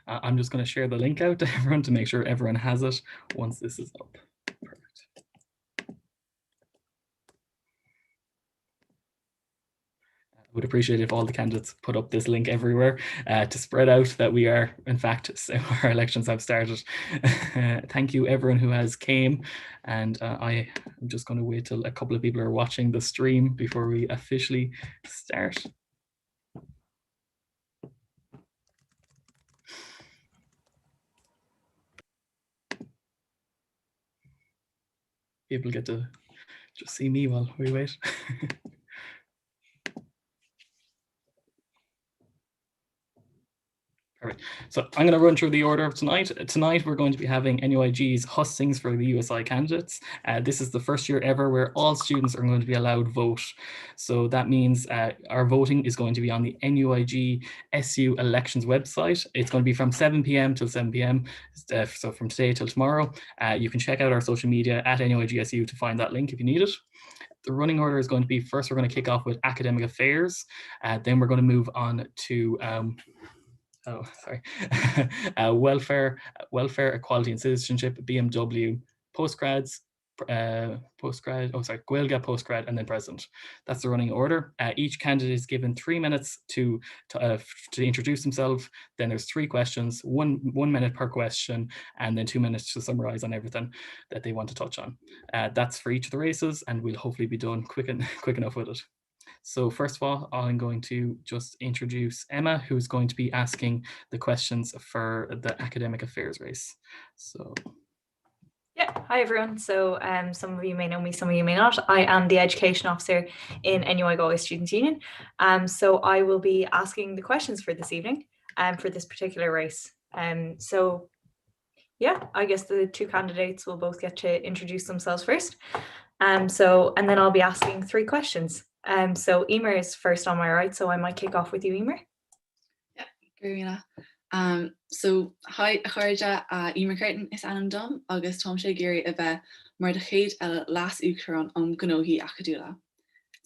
I'm just going to share the link out to everyone to make sure everyone has it once this is up. Perfect. Would appreciate if all the candidates put up this link everywhere to spread out that we are, in fact, our elections have started. Thank you everyone who has came, and I'm just going to wait till a couple of people are watching the stream before we officially start. People get to just see me while we wait. Perfect. So I'm going to run through the order of tonight. Tonight, we're going to be having NUIG's Hustings for the USI candidates. This is the first year ever where all students are going to be allowed vote. So that means our voting is going to be on the NUIGSU elections website. It's going to be from 7 p.m. till 7 p.m. So from today till tomorrow. You can check out our social media at NUIGSU to find that link if you need it. The running order is going to be, first we're going to kick off with academic affairs. Then we're going to move on to welfare, equality and citizenship, BMW, postgrads, Gaelga postgrad, and then president. That's the running order. Each candidate is given 3 minutes to introduce themselves. Then there's 3 questions, 1 minute per question, and then 2 minutes to summarize on everything that they want to touch on. That's for each of the races, and we'll hopefully be done quick enough with it. So first of all, I'm going to just introduce Emma, who's going to be asking the questions for the academic affairs race. So. Yeah, hi everyone. So some of you may know me, some of you may not. I am the education officer in NUIGSU Students' Union. So I will be asking the questions for this evening for this particular race. So yeah, I guess the 2 candidates will both get to introduce themselves first. And then I'll be asking 3 questions. So Emer is first on my right, so I might kick off with you, Emer. Yeah, Garina. So hi Charja Emer Curtin is Anam Dom, August Tom Shagiri a bheith mar de chéad las Uachtaran Gnohi Acadula.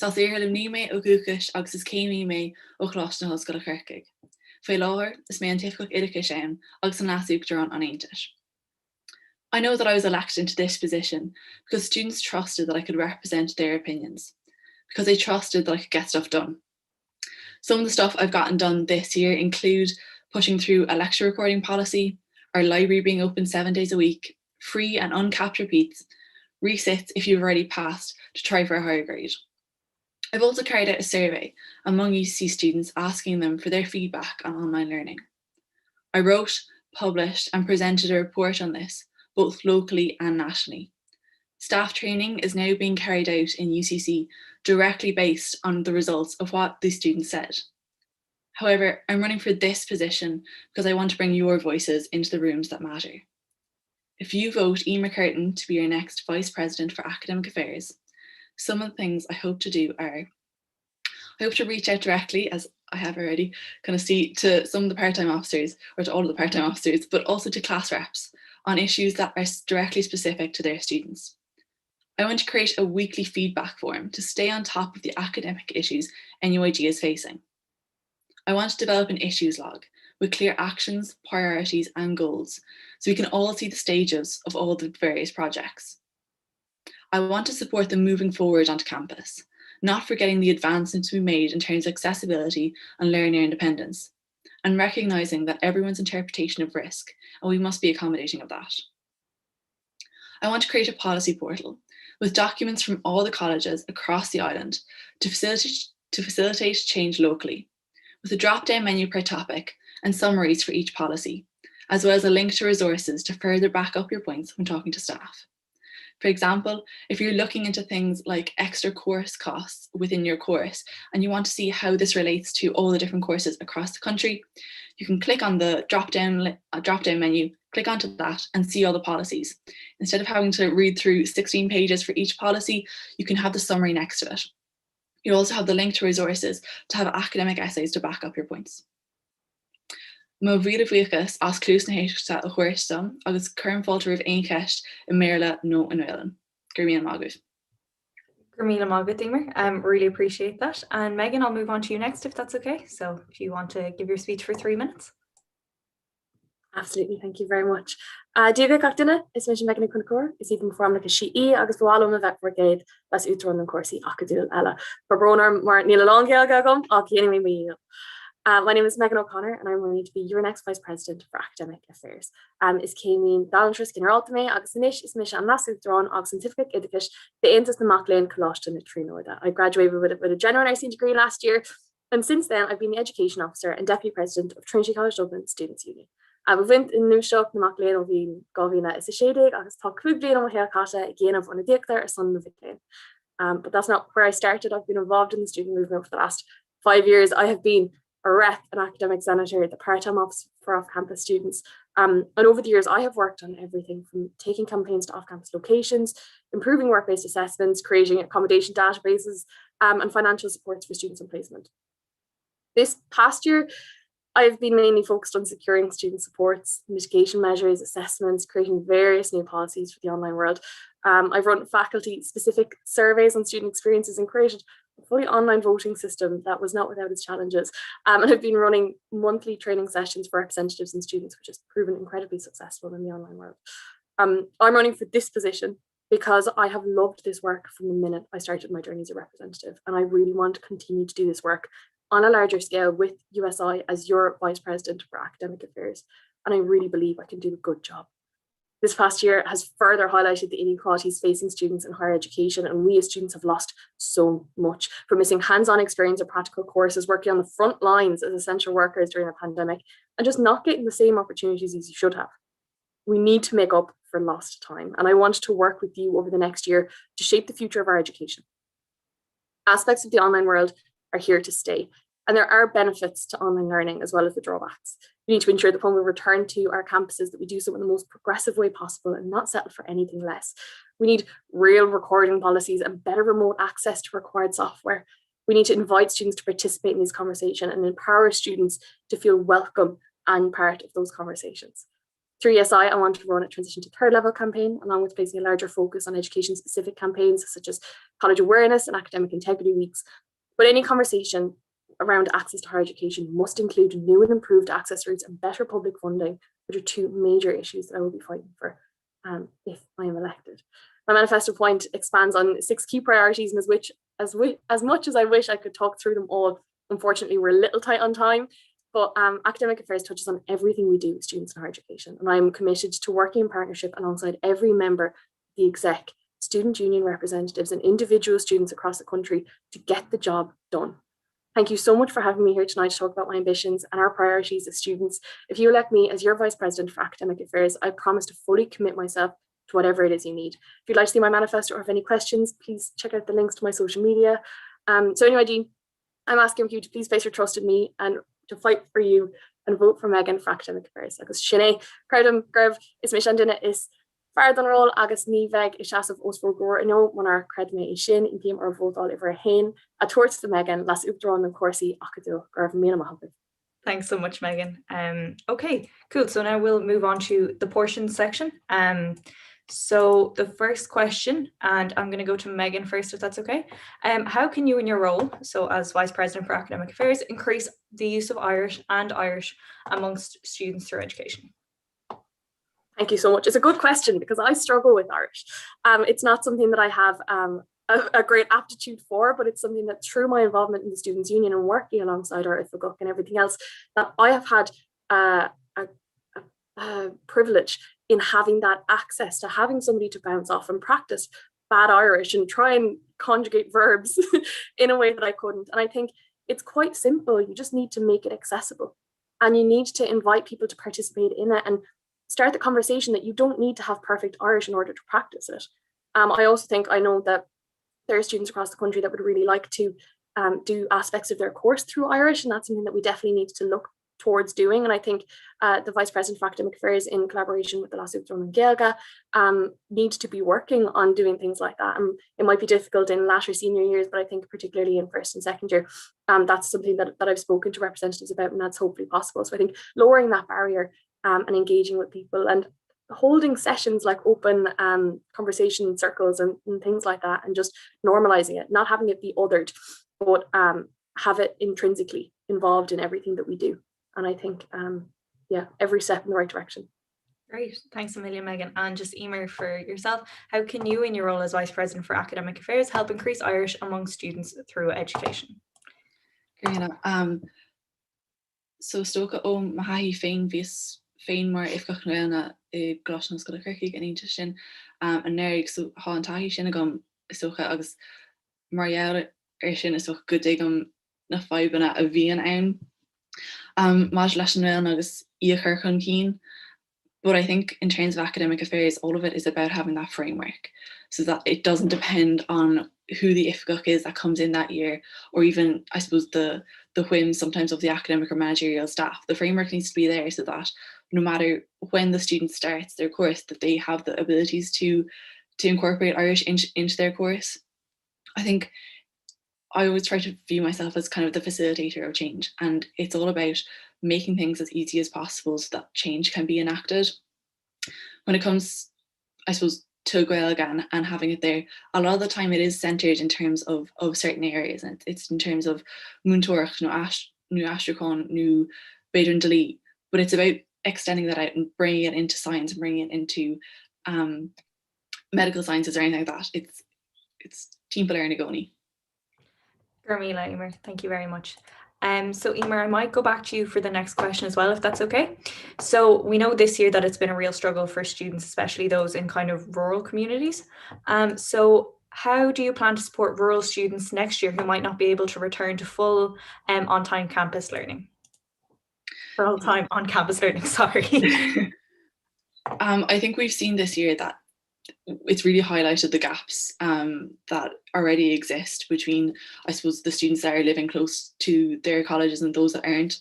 Tá éirlim ní mé ó Gúcas agus is céimí mé ó chláiste hoscoil a chuircaig. Fé láthir is mé an tifcoch idircha sin agus an las Uachtaran an Aontais. I know that I was elected into this position because students trusted that I could represent their opinions, because they trusted that I could get stuff done. Some of the stuff I've gotten done this year include pushing through a lecture recording policy, our library being open 7 days a week, free and uncapped repeats, resits if you've already passed to try for a higher grade. I've also carried out a survey among UC students asking them for their feedback on online learning. I wrote, published and presented a report on this, both locally and nationally. Staff training is now being carried out in UCC directly based on the results of what the students said. However, I'm running for this position because I want to bring your voices into the rooms that matter. If you vote Emer Curtin to be your next Vice President for Academic Affairs, some of the things I hope to do are, I hope to reach out directly, as I have already, to some of the part-time officers, or to all of the part-time officers, but also to class reps on issues that are directly specific to their students. I want to create a weekly feedback form to stay on top of the academic issues NUIG is facing. I want to develop an issues log with clear actions, priorities, and goals, so we can all see the stages of all the various projects. I want to support them moving forward onto campus, not forgetting the advancements we made in terms of accessibility and learner independence, and recognizing that everyone's interpretation of risk, and we must be accommodating of that. I want to create a policy portal with documents from all the colleges across the island to facilitate change locally, with a drop-down menu per topic and summaries for each policy, as well as a link to resources to further back up your points when talking to staff. For example, if you're looking into things like extra course costs within your course and you want to see how this relates to all the different courses across the country, you can click on the drop-down menu, click onto that and see all the policies. Instead of having to read through 16 pages for each policy, you can have the summary next to it. You also have the link to resources to have academic essays to back up your points. Má bhíad bhuíochas as clús na héiteachta a chuairstem agus curm fáiltear of aon ceist I méarla nó in Uireann. Gur míle mágad. Gur míle mágad, Emer. Really appreciate that. And Megan, I'll move on to you next if that's okay. So if you want to give your speech for 3 minutes. Absolutely, thank you very much. Diaga Cactina is mentioned Megan Kunkor, is even form like a she agus bhálum of that brigade, las utron and corsi acadil ella. For Broner Martin Long Gagum, anyway. My name is Megan O'Connor and I'm going to be your next Vice President for Academic Affairs. Is Céimín Dalintris Generaltame, agus Nish is Misha and Las Utron, agus Scientific Education, the Aintas the Maclean Colostan at Trinoida. I graduated with a general nursing degree last year, and since then I've been the Education Officer and Deputy President of Trinity College Dublin Students' Union. We've been in NUIGSU na Maclean of the Govina is a shading, agus talk quickly on Hale Kata again of on a dick there, a son of the but that's not where I started. I've been involved in the student movement for the last 5 years. I have been a rep, an academic senator, the part-time office for off-campus students. And over the years, I have worked on everything from taking campaigns to off-campus locations, improving work-based assessments, creating accommodation databases, and financial supports for students on placement. This past year, I've been mainly focused on securing student supports, mitigation measures, assessments, creating various new policies for the online world. I've run faculty-specific surveys on student experiences and created a fully online voting system that was not without its challenges. And I've been running monthly training sessions for representatives and students, which has proven incredibly successful in the online world. I'm running for this position because I have loved this work from the minute I started my journey as a representative, and I really want to continue to do this work on a larger scale with USI as your Vice President for Academic Affairs, and I really believe I can do a good job. This past year has further highlighted the inequalities facing students in higher education, and we as students have lost so much, from missing hands-on experience or practical courses, working on the front lines as essential workers during the pandemic, and just not getting the same opportunities as you should have. We need to make up for lost time, and I want to work with you over the next year to shape the future of our education. Aspects of the online world are here to stay, and there are benefits to online learning as well as the drawbacks. We need to ensure that when we return to our campuses that we do so in the most progressive way possible and not settle for anything less. We need real recording policies and better remote access to required software. We need to invite students to participate in these conversations and empower students to feel welcome and part of those conversations. Through USI, I want to run a transition to third level campaign, along with placing a larger focus on education specific campaigns such as college awareness and academic integrity weeks. But any conversation around access to higher education must include new and improved access routes and better public funding, which are two major issues that I will be fighting for if I am elected. My manifesto point expands on 6 key priorities, and as much as I wish I could talk through them all, unfortunately we're a little tight on time, but academic affairs touches on everything we do with students in higher education, and I'm committed to working in partnership alongside every member of the exec, student union representatives and individual students across the country to get the job done. Thank you so much for having me here tonight to talk about my ambitions and our priorities as students. If you elect me as your Vice President for Academic Affairs, I promise to fully commit myself to whatever it is you need. If you'd like to see my manifesto or have any questions, please check out the links to my social media. So anyway, Jean, I'm asking you to please place your trust in me and to fight for you and vote for Megan for Academic Affairs. Agus Sinead, Cardum, Grev, is Mishan Dinna is far than roll agus ní bheith is seaamh os fógóir inó man our cred mé sin in game or vote all over a hain a towards the Megan las updrawn and corsi acadil Grev mé. Thanks so much, Megan. Okay, cool. So now we'll move on to the portions section. So the first question, and I'm going to go to Megan first, if that's okay. How can you in your role, so as Vice President for Academic Affairs, increase the use of Irish amongst students through education? Thank you so much. It's a good question because I struggle with Irish. It's not something that I have a great aptitude for, but it's something that through my involvement in the Students' Union and working alongside our IFAGUC and everything else, that I have had a privilege in having that access to having somebody to bounce off and practice bad Irish and try and conjugate verbs in a way that I couldn't. And I think it's quite simple. You just need to make it accessible and you need to invite people to participate in it and start the conversation that you don't need to have perfect Irish in order to practice it. I also think I know that there are students across the country that would really like to do aspects of their course through Irish, and that's something that we definitely need to look towards doing. And I think the Vice President for Academic Affairs, in collaboration with the Las Ubdron and Gaelga, needs to be working on doing things like that. And it might be difficult in latter senior years, but I think particularly in first and second year, that's something that I've spoken to representatives about, and that's hopefully possible. So I think lowering that barrier and engaging with people and holding sessions like open conversation circles and things like that, and just normalizing it, not having it be othered, but have it intrinsically involved in everything that we do. And I think every step in the right direction. Great, thanks a million, Megan. And just Emer, for yourself, how can you, in your role as Vice President for Academic Affairs, help increase Irish among students through education? So stocha ó mahaí féin vís féin mar ifgachna I glasnas go kirki gan inta sin an nerig so há an tahi sin gom stocha agus marialle sin is so good gom na fibanna a bhíon ann mas leis an agus íochar chun cín. But I think in terms of academic affairs, all of it is about having that framework so that it doesn't depend on who the IFGUC is that comes in that year, or even, I suppose, the whims sometimes of the academic or managerial staff. The framework needs to be there so that no matter when the student starts their course, that they have the abilities to incorporate Irish into their course. I think I always try to view myself as kind of the facilitator of change, and it's all about making things as easy as possible so that change can be enacted. When it comes, I suppose, to Gaeilge and having it there, a lot of the time it is centered in terms of certain areas, and it's in terms of Múntóireacht, nu Astrachan, nu Beidir Dali, but it's about extending that out and bringing it into science and bringing it into medical sciences or anything like that. It's timpeall ar na gcónaí. Gurmila, Emer, thank you very much. So Emer, I might go back to you for the next question as well, if that's okay. So we know this year that it's been a real struggle for students, especially those in kind of rural communities. So how do you plan to support rural students next year who might not be able to return to full on-time campus learning? Full-time on-campus learning, sorry. I think we've seen this year that it's really highlighted the gaps that already exist between, I suppose, the students that are living close to their colleges and those that aren't.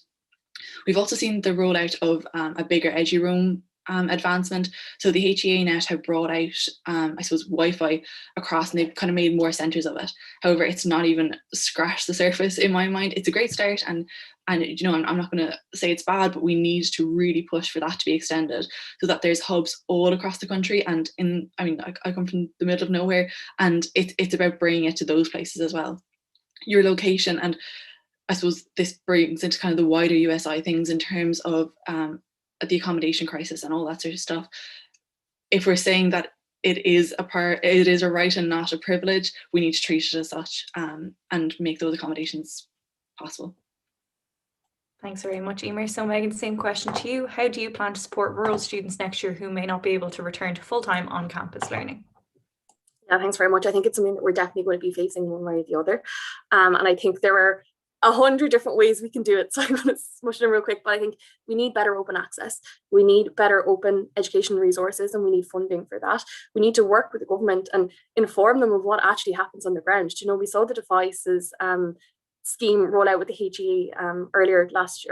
We've also seen the rollout of a bigger EduRoam advancement. So the HEA net have brought out, I suppose, Wi-Fi across, and they've kind of made more centres of it. However, it's not even scratched the surface in my mind. It's a great start, and you know, I'm not going to say it's bad, but we need to really push for that to be extended so that there's hubs all across the country. And I come from the middle of nowhere, and it's about bringing it to those places as well. Your location, and I suppose this brings into kind of the wider USI things in terms of the accommodation crisis and all that sort of stuff. If we're saying that it is a right and not a privilege, we need to treat it as such and make those accommodations possible. Thanks very much, Emer. So Megan, same question to you. How do you plan to support rural students next year who may not be able to return to full-time on-campus learning? Yeah, thanks very much. I think it's something that we're definitely going to be facing one way or the other. And I think there are 100 different ways we can do it. So I'm going to smush it in real quick, but I think we need better open access. We need better open education resources, and we need funding for that. We need to work with the government and inform them of what actually happens on the ground. You know, we saw the devices scheme roll out with the HEA earlier last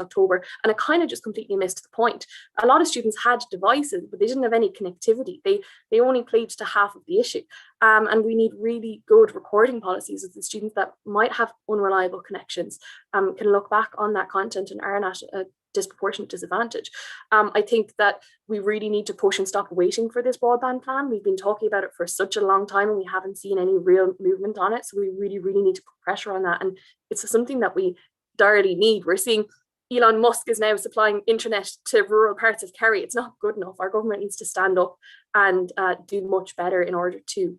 October, and it kind of just completely missed the point. A lot of students had devices, but they didn't have any connectivity. They only played to half of the issue. And we need really good recording policies of the students that might have unreliable connections, can look back on that content and are at a disproportionate disadvantage. I think that we really need to push and stop waiting for this broadband plan. We've been talking about it for such a long time and we haven't seen any real movement on it. So we really, really need to put pressure on that. And it's something that we direly need. We're seeing Elon Musk is now supplying internet to rural parts of Kerry. It's not good enough. Our government needs to stand up and do much better in order to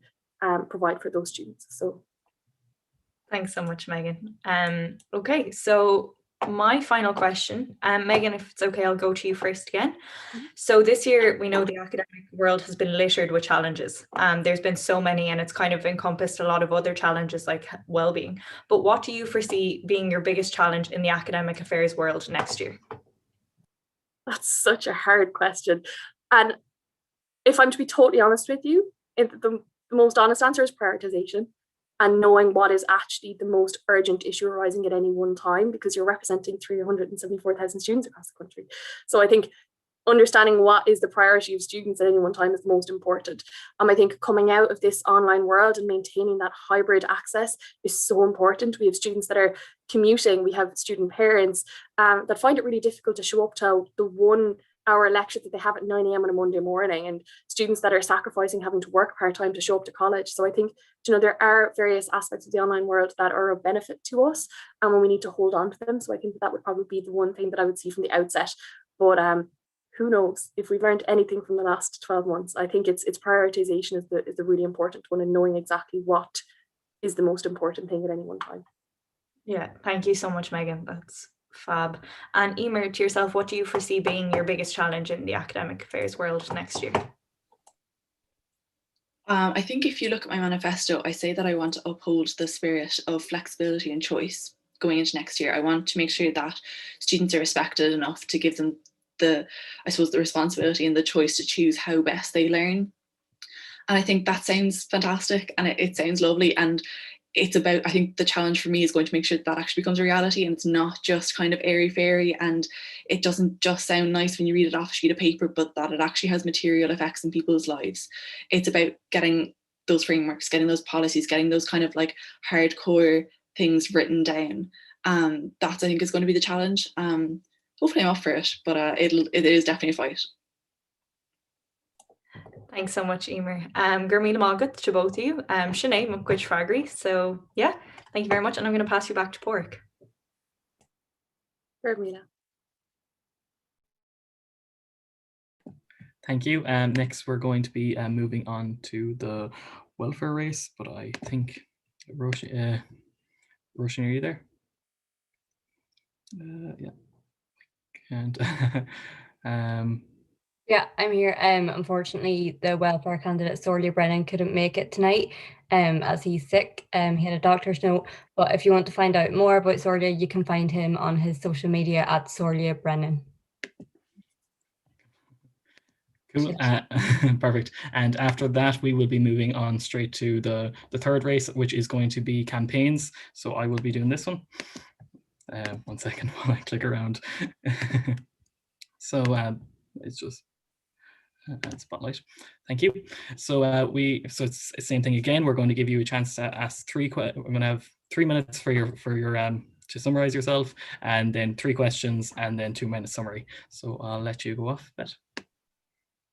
provide for those students. So thanks so much, Megan. Okay, so my final question, Megan, if it's okay, I'll go to you first again. So this year, we know the academic world has been littered with challenges. There's been so many, and it's kind of encompassed a lot of other challenges like well-being. But what do you foresee being your biggest challenge in the academic affairs world next year? That's such a hard question. And if I'm to be totally honest with you, the most honest answer is prioritization. And knowing what is actually the most urgent issue arising at any one time, because you're representing 374,000 students across the country. So I think understanding what is the priority of students at any one time is most important. I think coming out of this online world and maintaining that hybrid access is so important. We have students that are commuting, we have student parents that find it really difficult to show up to the 1 hour lecture that they have at 9 a.m. on a Monday morning, and students that are sacrificing having to work part-time to show up to college. So I think, you know, there are various aspects of the online world that are of benefit to us, and we need to hold on to them. So I think that would probably be the one thing that I would see from the outset. But who knows? If we've learned anything from the last 12 months, I think it's prioritization is the really important one, and knowing exactly what is the most important thing at any one time. Yeah, thank you so much, Megan. That's fab. And Emer, to yourself, what do you foresee being your biggest challenge in the academic affairs world next year? I think if you look at my manifesto, I say that I want to uphold the spirit of flexibility and choice going into next year. I want to make sure that students are respected enough to give them the responsibility and the choice to choose how best they learn. And I think that sounds fantastic, and it sounds lovely. And it's about, I think the challenge for me is going to make sure that actually becomes a reality, and it's not just kind of airy fairy, and it doesn't just sound nice when you read it off a sheet of paper, but that it actually has material effects in people's lives. It's about getting those frameworks, getting those policies, getting those kind of like hardcore things written down. That's, I think, is going to be the challenge. Hopefully I'm up for it, but it is definitely a fight. Thanks so much, Emer. Gurmina Magat to both of you. Sinead Mukquich Fragri. So yeah, thank you very much. And I'm going to pass you back to Pork. Gurmina. Thank you. Next, we're going to be moving on to the welfare race, but I think Roshan, are you there? Yeah. And yeah, I'm here. Unfortunately, the welfare candidate Sorlia Brennan couldn't make it tonight as he's sick. He had a doctor's note, but if you want to find out more about Sorlia, you can find him on his social media at Sorlia Brennan. Cool. Perfect. And after that, we will be moving on straight to the third race, which is going to be campaigns. So I will be doing this one. 1 second while I click around. So it's just spotlight. Thank you. So so it's the same thing again. We're going to give you a chance to ask we're going to have 3 minutes for your to summarize yourself, and then 3 questions, and then 2-minute summary. So I'll let you go off, Beth.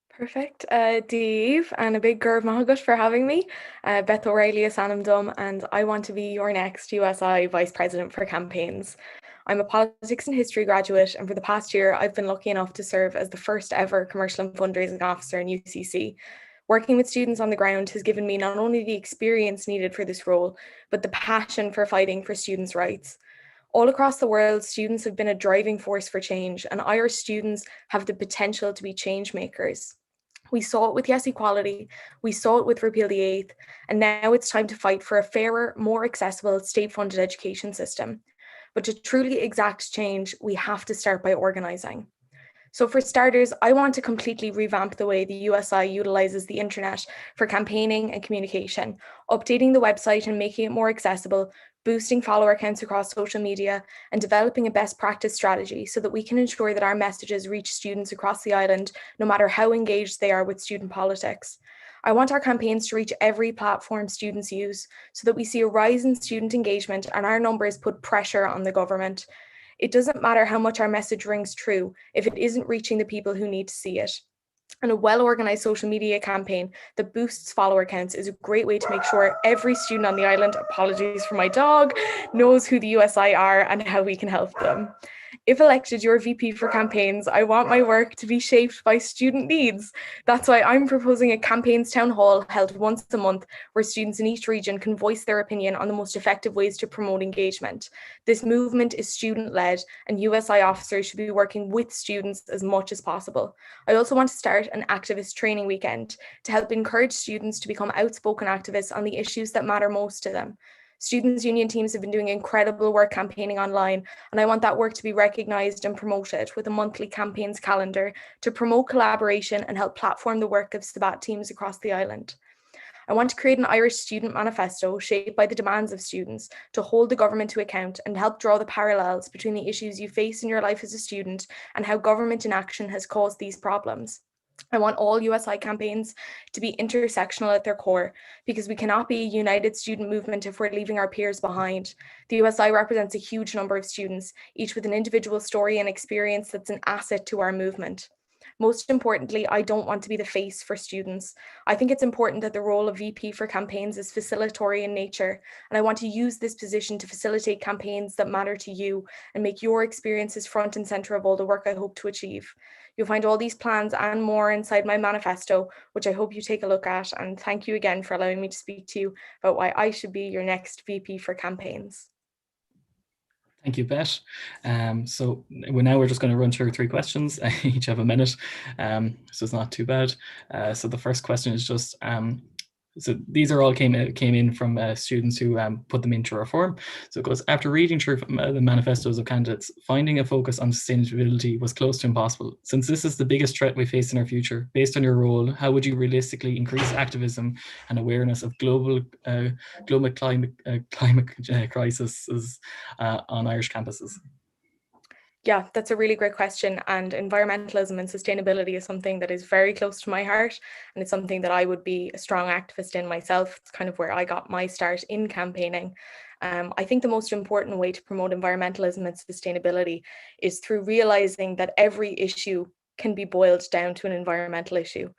Perfect. Dave, and a big Gurv Mahagut for having me. Beth O'Reilly is Anam Dum, and I want to be your next USI Vice President for Campaigns. I'm a politics and history graduate, and for the past year, I've been lucky enough to serve as the first ever commercial and fundraising officer in UCC. Working with students on the ground has given me not only the experience needed for this role, but the passion for fighting for students' rights. All across the world, students have been a driving force for change, and Irish students have the potential to be change makers. We saw it with Yes Equality, we saw it with Repeal the Eighth, and now it's time to fight for a fairer, more accessible, state-funded education system. But to truly exact change, we have to start by organising. So for starters, I want to completely revamp the way the USI utilises the internet for campaigning and communication, updating the website and making it more accessible, boosting follower counts across social media, and developing a best practice strategy so that we can ensure that our messages reach students across the island, no matter how engaged they are with student politics. I want our campaigns to reach every platform students use so that we see a rise in student engagement and our numbers put pressure on the government. It doesn't matter how much our message rings true if it isn't reaching the people who need to see it. And a well-organised social media campaign that boosts follower counts is a great way to make sure every student on the island, apologies for my dog, knows who the USI are and how we can help them. If elected your VP for campaigns, I want my work to be shaped by student needs. That's why I'm proposing a campaigns town hall held once a month where students in each region can voice their opinion on the most effective ways to promote engagement. This movement is student-led, and USI officers should be working with students as much as possible. I also want to start an activist training weekend to help encourage students to become outspoken activists on the issues that matter most to them. Students' union teams have been doing incredible work campaigning online, and I want that work to be recognised and promoted with a monthly campaigns calendar to promote collaboration and help platform the work of Sabat teams across the island. I want to create an Irish student manifesto shaped by the demands of students to hold the government to account and help draw the parallels between the issues you face in your life as a student and how government inaction has caused these problems. I want all USI campaigns to be intersectional at their core, because we cannot be a united student movement if we're leaving our peers behind. The USI represents a huge number of students, each with an individual story and experience that's an asset to our movement. Most importantly, I don't want to be the face for students. I think it's important that the role of VP for campaigns is facilitatory in nature, and I want to use this position to facilitate campaigns that matter to you and make your experiences front and center of all the work I hope to achieve. You'll find all these plans and more inside my manifesto, which I hope you take a look at, and thank you again for allowing me to speak to you about why I should be your next VP for campaigns. Thank you, Beth. So we're just going to run through 3 questions. Each have a minute, so it's not too bad. So the first question is just, so these are all came in from students who put them into our form. So it goes, after reading through the manifestos of candidates, finding a focus on sustainability was close to impossible. Since this is the biggest threat we face in our future, based on your role, how would you realistically increase activism and awareness of global climate crisis on Irish campuses? Yeah, that's a really great question. And environmentalism and sustainability is something that is very close to my heart. And it's something that I would be a strong activist in myself. It's kind of where I got my start in campaigning. I think the most important way to promote environmentalism and sustainability is through realizing that every issue can be boiled down to an environmental issue.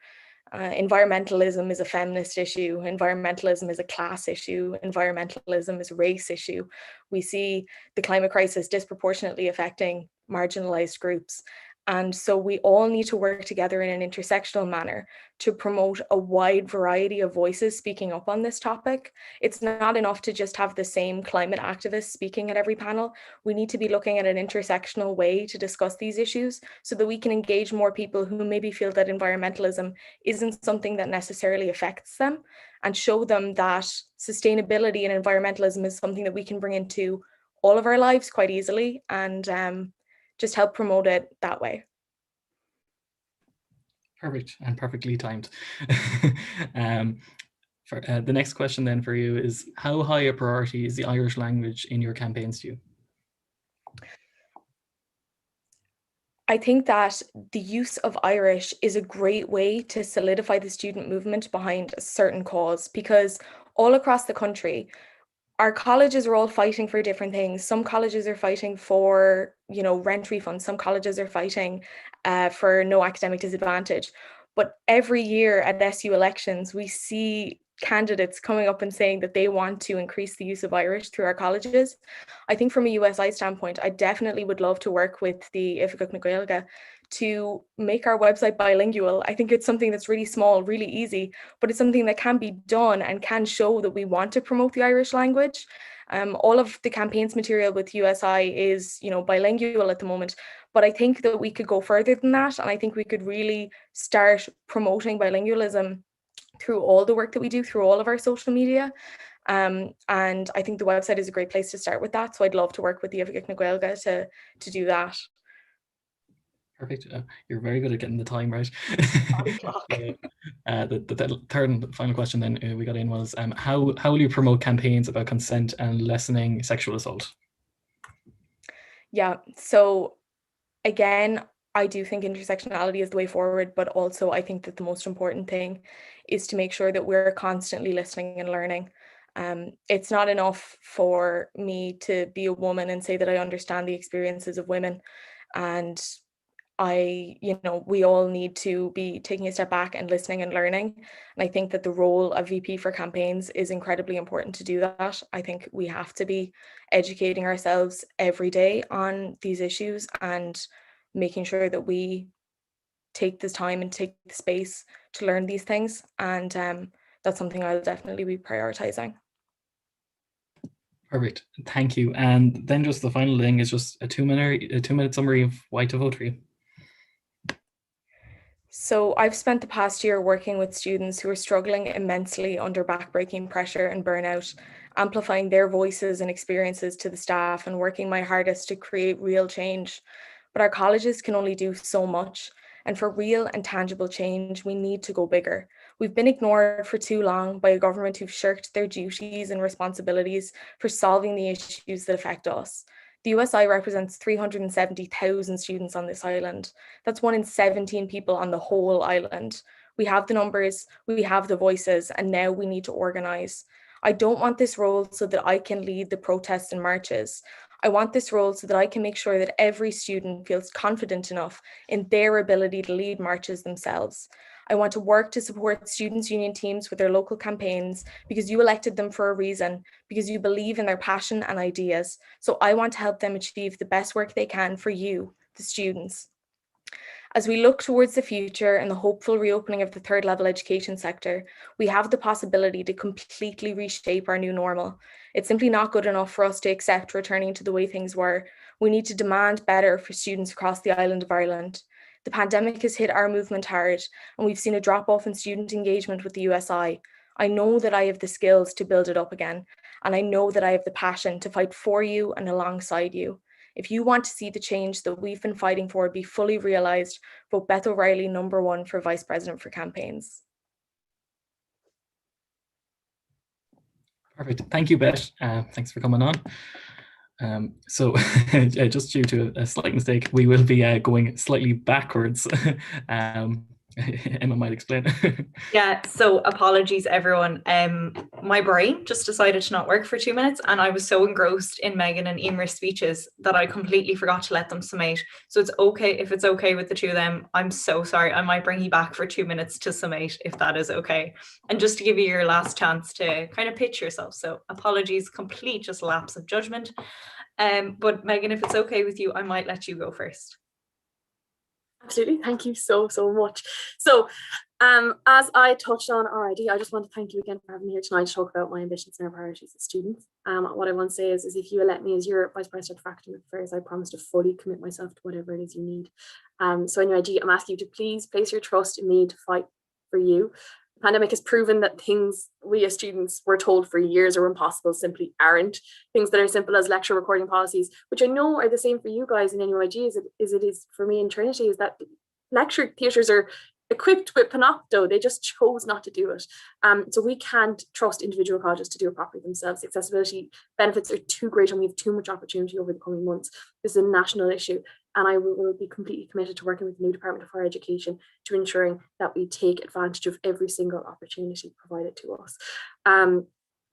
Environmentalism is a feminist issue. Environmentalism is a class issue. Environmentalism is a race issue. We see the climate crisis disproportionately affecting marginalized groups. And so we all need to work together in an intersectional manner to promote a wide variety of voices speaking up on this topic. It's not enough to just have the same climate activists speaking at every panel. We need to be looking at an intersectional way to discuss these issues so that we can engage more people who maybe feel that environmentalism isn't something that necessarily affects them, and show them that sustainability and environmentalism is something that we can bring into all of our lives quite easily, and just help promote it that way. Perfect, and perfectly timed. For the next question then for you is, how high a priority is the Irish language in your campaigns to you? I think that the use of Irish is a great way to solidify the student movement behind a certain cause, because all across the country, our colleges are all fighting for different things. Some colleges are fighting for, rent refunds. Some colleges are fighting for no academic disadvantage. But every year at SU elections, we see candidates coming up and saying that they want to increase the use of Irish through our colleges. I think from a USI standpoint, I definitely would love to work with the Ifiguk na Gaeilge to make our website bilingual. I think it's something that's really small, really easy, but it's something that can be done and can show that we want to promote the Irish language. All of the campaigns material with USI is, bilingual at the moment, but I think that we could go further than that. And I think we could really start promoting bilingualism through all the work that we do, through all of our social media. And I think the website is a great place to start with that. So I'd love to work with the Ifiguk na Gaeilge to do that. Perfect. You're very good at getting the time right. The third and final question then we got in was, how will you promote campaigns about consent and lessening sexual assault? Yeah, so again, I do think intersectionality is the way forward, but also I think that the most important thing is to make sure that we're constantly listening and learning. It's not enough for me to be a woman and say that I understand the experiences of women, and we all need to be taking a step back and listening and learning. And I think that the role of VP for campaigns is incredibly important to do that. I think we have to be educating ourselves every day on these issues and making sure that we take this time and take the space to learn these things. And that's something I'll definitely be prioritizing. Perfect. Thank you. And then just the final thing is just a 2-minute summary of why to vote for you. So I've spent the past year working with students who are struggling immensely under backbreaking pressure and burnout, amplifying their voices and experiences to the staff and working my hardest to create real change. But our colleges can only do so much. And for real and tangible change, we need to go bigger. We've been ignored for too long by a government who've shirked their duties and responsibilities for solving the issues that affect us. The USI represents 370,000 students on this island. That's 1 in 17 people on the whole island. We have the numbers, we have the voices, and now we need to organise. I don't want this role so that I can lead the protests and marches. I want this role so that I can make sure that every student feels confident enough in their ability to lead marches themselves. I want to work to support students' union teams with their local campaigns because you elected them for a reason, because you believe in their passion and ideas. So I want to help them achieve the best work they can for you, the students. As we look towards the future and the hopeful reopening of the third level education sector, we have the possibility to completely reshape our new normal. It's simply not good enough for us to accept returning to the way things were. We need to demand better for students across the island of Ireland. The pandemic has hit our movement hard, and we've seen a drop off in student engagement with the USI. I know that I have the skills to build it up again, and I know that I have the passion to fight for you and alongside you. If you want to see the change that we've been fighting for be fully realised, vote Beth O'Reilly #1 for Vice President for Campaigns. Perfect. Thank you, Beth. Thanks for coming on. So just due to a slight mistake, we will be going slightly backwards. Emma might explain. Yeah, so apologies everyone. My brain just decided to not work for 2 minutes, and I was so engrossed in Megan and Emer's speeches that I completely forgot to let them summate. So it's okay if it's okay with the two of them. I'm so sorry. I might bring you back for 2 minutes to summate if that is okay. And just to give you your last chance to kind of pitch yourself. So apologies, complete just lapse of judgment. But Megan, if it's okay with you, I might let you go first. Absolutely. Thank you so much. So as I touched on already, I just want to thank you again for having me here tonight to talk about my ambitions and our priorities as students. What I want to say is if you elect me as your Vice President for Academic Affairs, I promise to fully commit myself to whatever it is you need. So NUIG, I'm asking you to please place your trust in me to fight for you. The pandemic has proven that things we as students were told for years are impossible simply aren't. Things that are simple as lecture recording policies, which I know are the same for you guys in NUIG as it is for me in Trinity, is that lecture theatres are equipped with Panopto. They just chose not to do it. So we can't trust individual colleges to do it properly themselves. Accessibility benefits are too great and we have too much opportunity over the coming months. This is a national issue, and I will be completely committed to working with the new Department of Higher Education to ensuring that we take advantage of every single opportunity provided to us.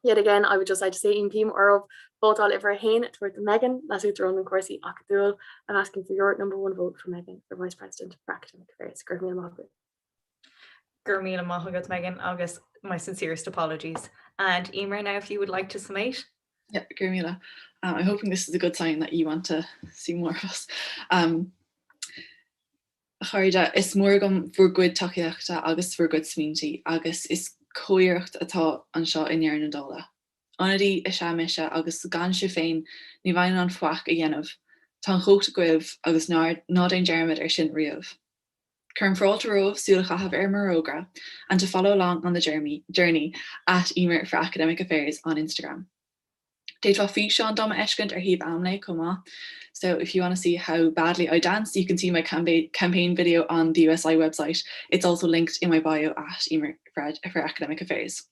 Yet again, I would just like to say, Impim or vote all over Hain toward the Megan, las Utron and Corsi Akadul. I'm asking for your #1 vote for Megan for Vice President for Academic Affairs. Gurmila Mahagat Megan, August, my sincerest apologies. And Emer, now if you would like to summate. Yeah, Gurmila. I'm hoping this is a good sign that you want to see more of us. Cháirde, is mór gom bhur good takeíochta agus bhur good smínti agus is cóireacht atá an seo in dhearn na dóla. Anadí is seamise agus gan se féin ní bhain an fuach a dhéanamh, tá chócht goibh agus nád ein dearmid sin riamh. Current fráilte roh súlacha have Marogra, and to follow along on the journey at Emer for Academic Affairs on Instagram. Déitá fi Sean Doma Eshkent or Hebe Amne, come. So if you want to see how badly I dance, you can see my campaign video on the USI website. It's also linked in my bio at Emer for Academic Affairs.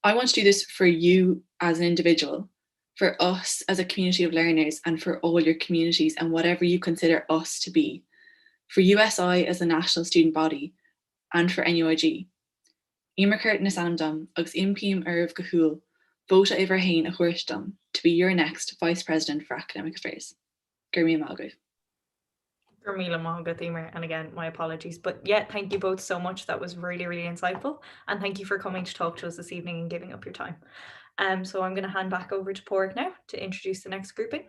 I want to do this for you as an individual, for us as a community of learners, and for all your communities and whatever you consider us to be. For USI as a national student body, and for NUIG. Emer Curtin is Anamdum, agus Impim Irv Gahul, Vota Iver Hain a Hurstum to be your next Vice President for Academic Affairs. Gurmila Mahagat. Gurmila Mahagat, Emer, and again, my apologies. But yeah, thank you both so much. That was really, really insightful. And thank you for coming to talk to us this evening and giving up your time. So I'm going to hand back over to Porg now to introduce the next grouping.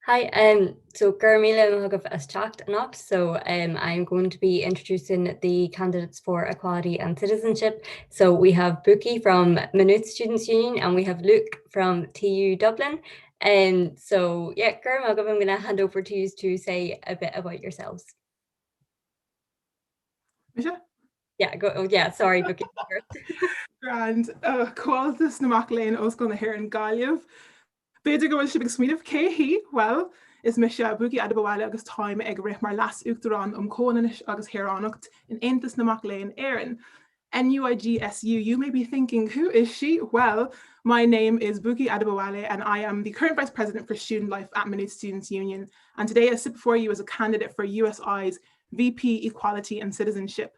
Hi, so Gurmila Mahugaf as chat enough. So I'm going to be introducing the candidates for equality and citizenship. So we have Buki from Maynooth Students' Union and we have Luke from TU Dublin. And so yeah, Gurmila, I'm going to hand over to you to say a bit about yourselves. Misha? Yeah, go. Oh, yeah, sorry, Buki. Grand. Qualtas na Maclean os going to hear in Galiev. Beidir go bhfuil si smíanamh cé hí, well, is me se bugaí adabháile agus táim ag rith mar las uachtarán cónanis agus hiránacht in Aontas na Maclean Éireann. NUIGSU, you may be thinking, who is she? Well, my name is Buki Adebowale and I am the current Vice President for Student Life at Maynooth Students' Union. And today I sit before you as a candidate for USI's VP Equality and Citizenship.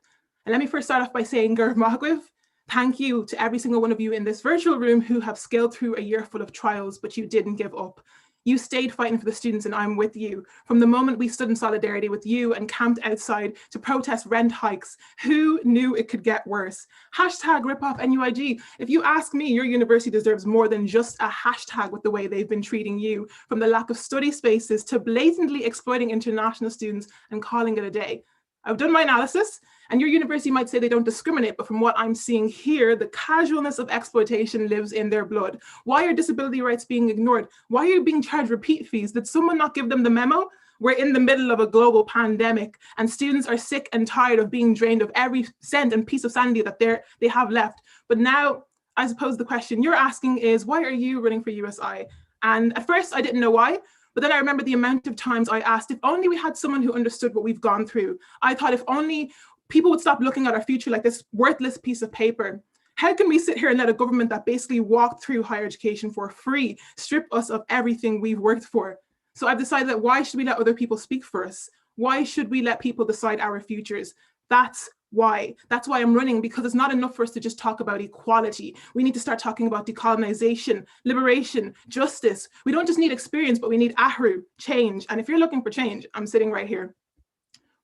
And let me first start off by saying, Gurv Mahagwiv, thank you to every single one of you in this virtual room who have scaled through a year full of trials, but you didn't give up. You stayed fighting for the students, and I'm with you. From the moment we stood in solidarity with you and camped outside to protest rent hikes, who knew it could get worse? Hashtag ripoff NUIG. If you ask me, your university deserves more than just a hashtag with the way they've been treating you, from the lack of study spaces to blatantly exploiting international students and calling it a day. I've done my analysis, and your university might say they don't discriminate, but from what I'm seeing here, the casualness of exploitation lives in their blood. Why are disability rights being ignored? Why are you being charged repeat fees? Did someone not give them the memo? We're in the middle of a global pandemic, and students are sick and tired of being drained of every cent and piece of sanity that they have left. But now, I suppose the question you're asking is, why are you running for USI? And at first, I didn't know why. But then I remember the amount of times I asked, if only we had someone who understood what we've gone through. I thought if only people would stop looking at our future like this worthless piece of paper. How can we sit here and let a government that basically walked through higher education for free strip us of everything we've worked for? So I've decided that why should we let other people speak for us? Why should we let people decide our futures? That's why. That's why I'm running, because it's not enough for us to just talk about equality. We need to start talking about decolonization, liberation, justice. We don't just need experience, but we need ahru, change. And if you're looking for change, I'm sitting right here.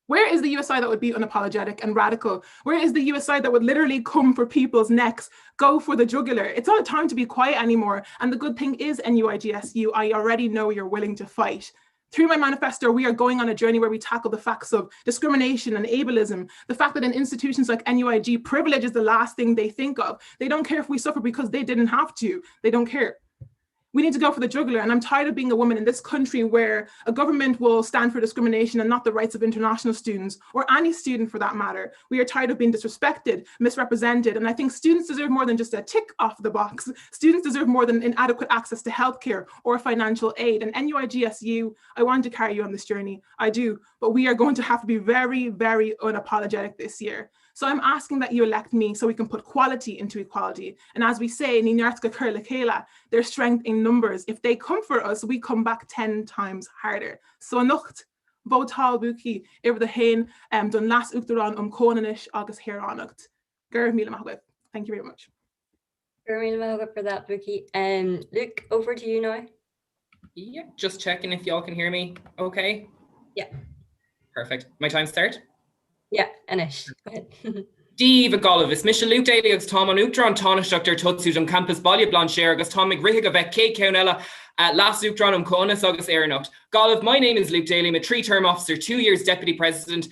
Where is the USI that would be unapologetic and radical? Where is the USI that would literally come for people's necks, go for the jugular? It's not a time to be quiet anymore. And the good thing is, NUIGSU, I already know you're willing to fight. Through my manifesto, we are going on a journey where we tackle the facts of discrimination and ableism, the fact that in institutions like NUIG, privilege is the last thing they think of. They don't care if we suffer because they didn't have to. They don't care. We need to go for the jugular, and I'm tired of being a woman in this country where a government will stand for discrimination and not the rights of international students, or any student for that matter. We are tired of being disrespected, misrepresented, and I think students deserve more than just a tick off the box. Students deserve more than inadequate access to healthcare or financial aid. And NUIGSU, I want to carry you on this journey, I do, but we are going to have to be very, very unapologetic this year. So I'm asking that you elect me so we can put quality into equality. And as we say, there's strength in numbers. If they come for us, we come back 10 times harder. So anocht, votal buki, over the hain, done last ukturan konanish agus here anocht. Thank you very much. For that, Buki. Luke, over to you now. Yeah, just checking if y'all can hear me. Okay. Yeah. Perfect. My time start? Yeah, Anish. Go ahead. Díomh Galav is Michel Luke Daly agus Tom an Uachtaráin Tánaiste Dr. Tutsúd an campus Baile Blanchère agus Tom McRihiga bheith cé ceann last Uachtaráin Conas agus Éireannacht. Galav, my name is Luke Daly. I'm a 3-term officer, 2 years deputy president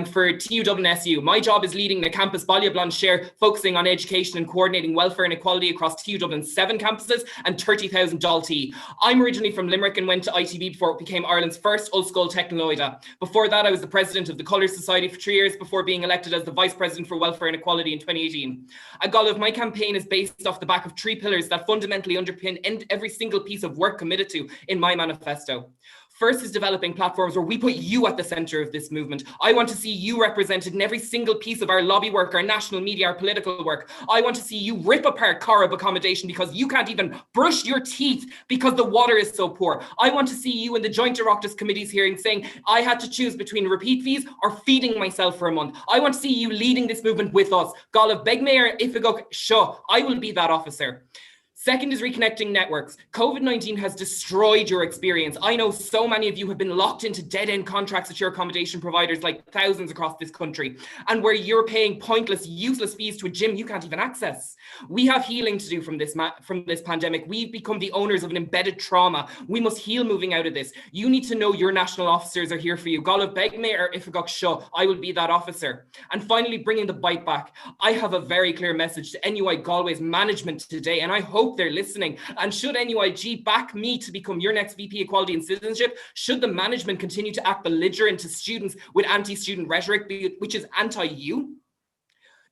for TU Dublin SU. My job is leading the campus Baile Blanchère, focusing on education and coordinating welfare and equality across TU Dublin's 7 campuses and 30,000 Daltí. I'm originally from Limerick and went to ITB before it became Ireland's first Ulster Technoloida. Before that, I was the president of the Colours Society for 3 years before being elected as the vice president for welfare and equality in 2018. At Galav, my campaign is based off the back of 3 pillars that fundamentally underpin every single piece of work committed to in my manifesto. First is developing platforms where we put you at the center of this movement. I want to see you represented in every single piece of our lobby work, our national media, our political work. I want to see you rip apart Corrib accommodation because you can't even brush your teeth because the water is so poor. I want to see you in the Joint Oireachtas Committee's hearing saying, I had to choose between repeat fees or feeding myself for a month. I want to see you leading this movement with us. Galav Begmayer Ifiguk Sho, I will be that officer. Second is reconnecting networks. COVID-19 has destroyed your experience. I know so many of you have been locked into dead-end contracts with your accommodation providers, like thousands across this country, and where you're paying pointless, useless fees to a gym you can't even access. We have healing to do from this pandemic. We've become the owners of an embedded trauma. We must heal moving out of this. You need to know your national officers are here for you. Galav Begme or Ifiguk Sho, I will be that officer. And finally, bringing the bite back. I have a very clear message to NUI Galway's management today, and I hope they're listening. And should NUIG back me to become your next VP Equality and Citizenship, should the management continue to act belligerent to students with anti-student rhetoric, which is anti-you,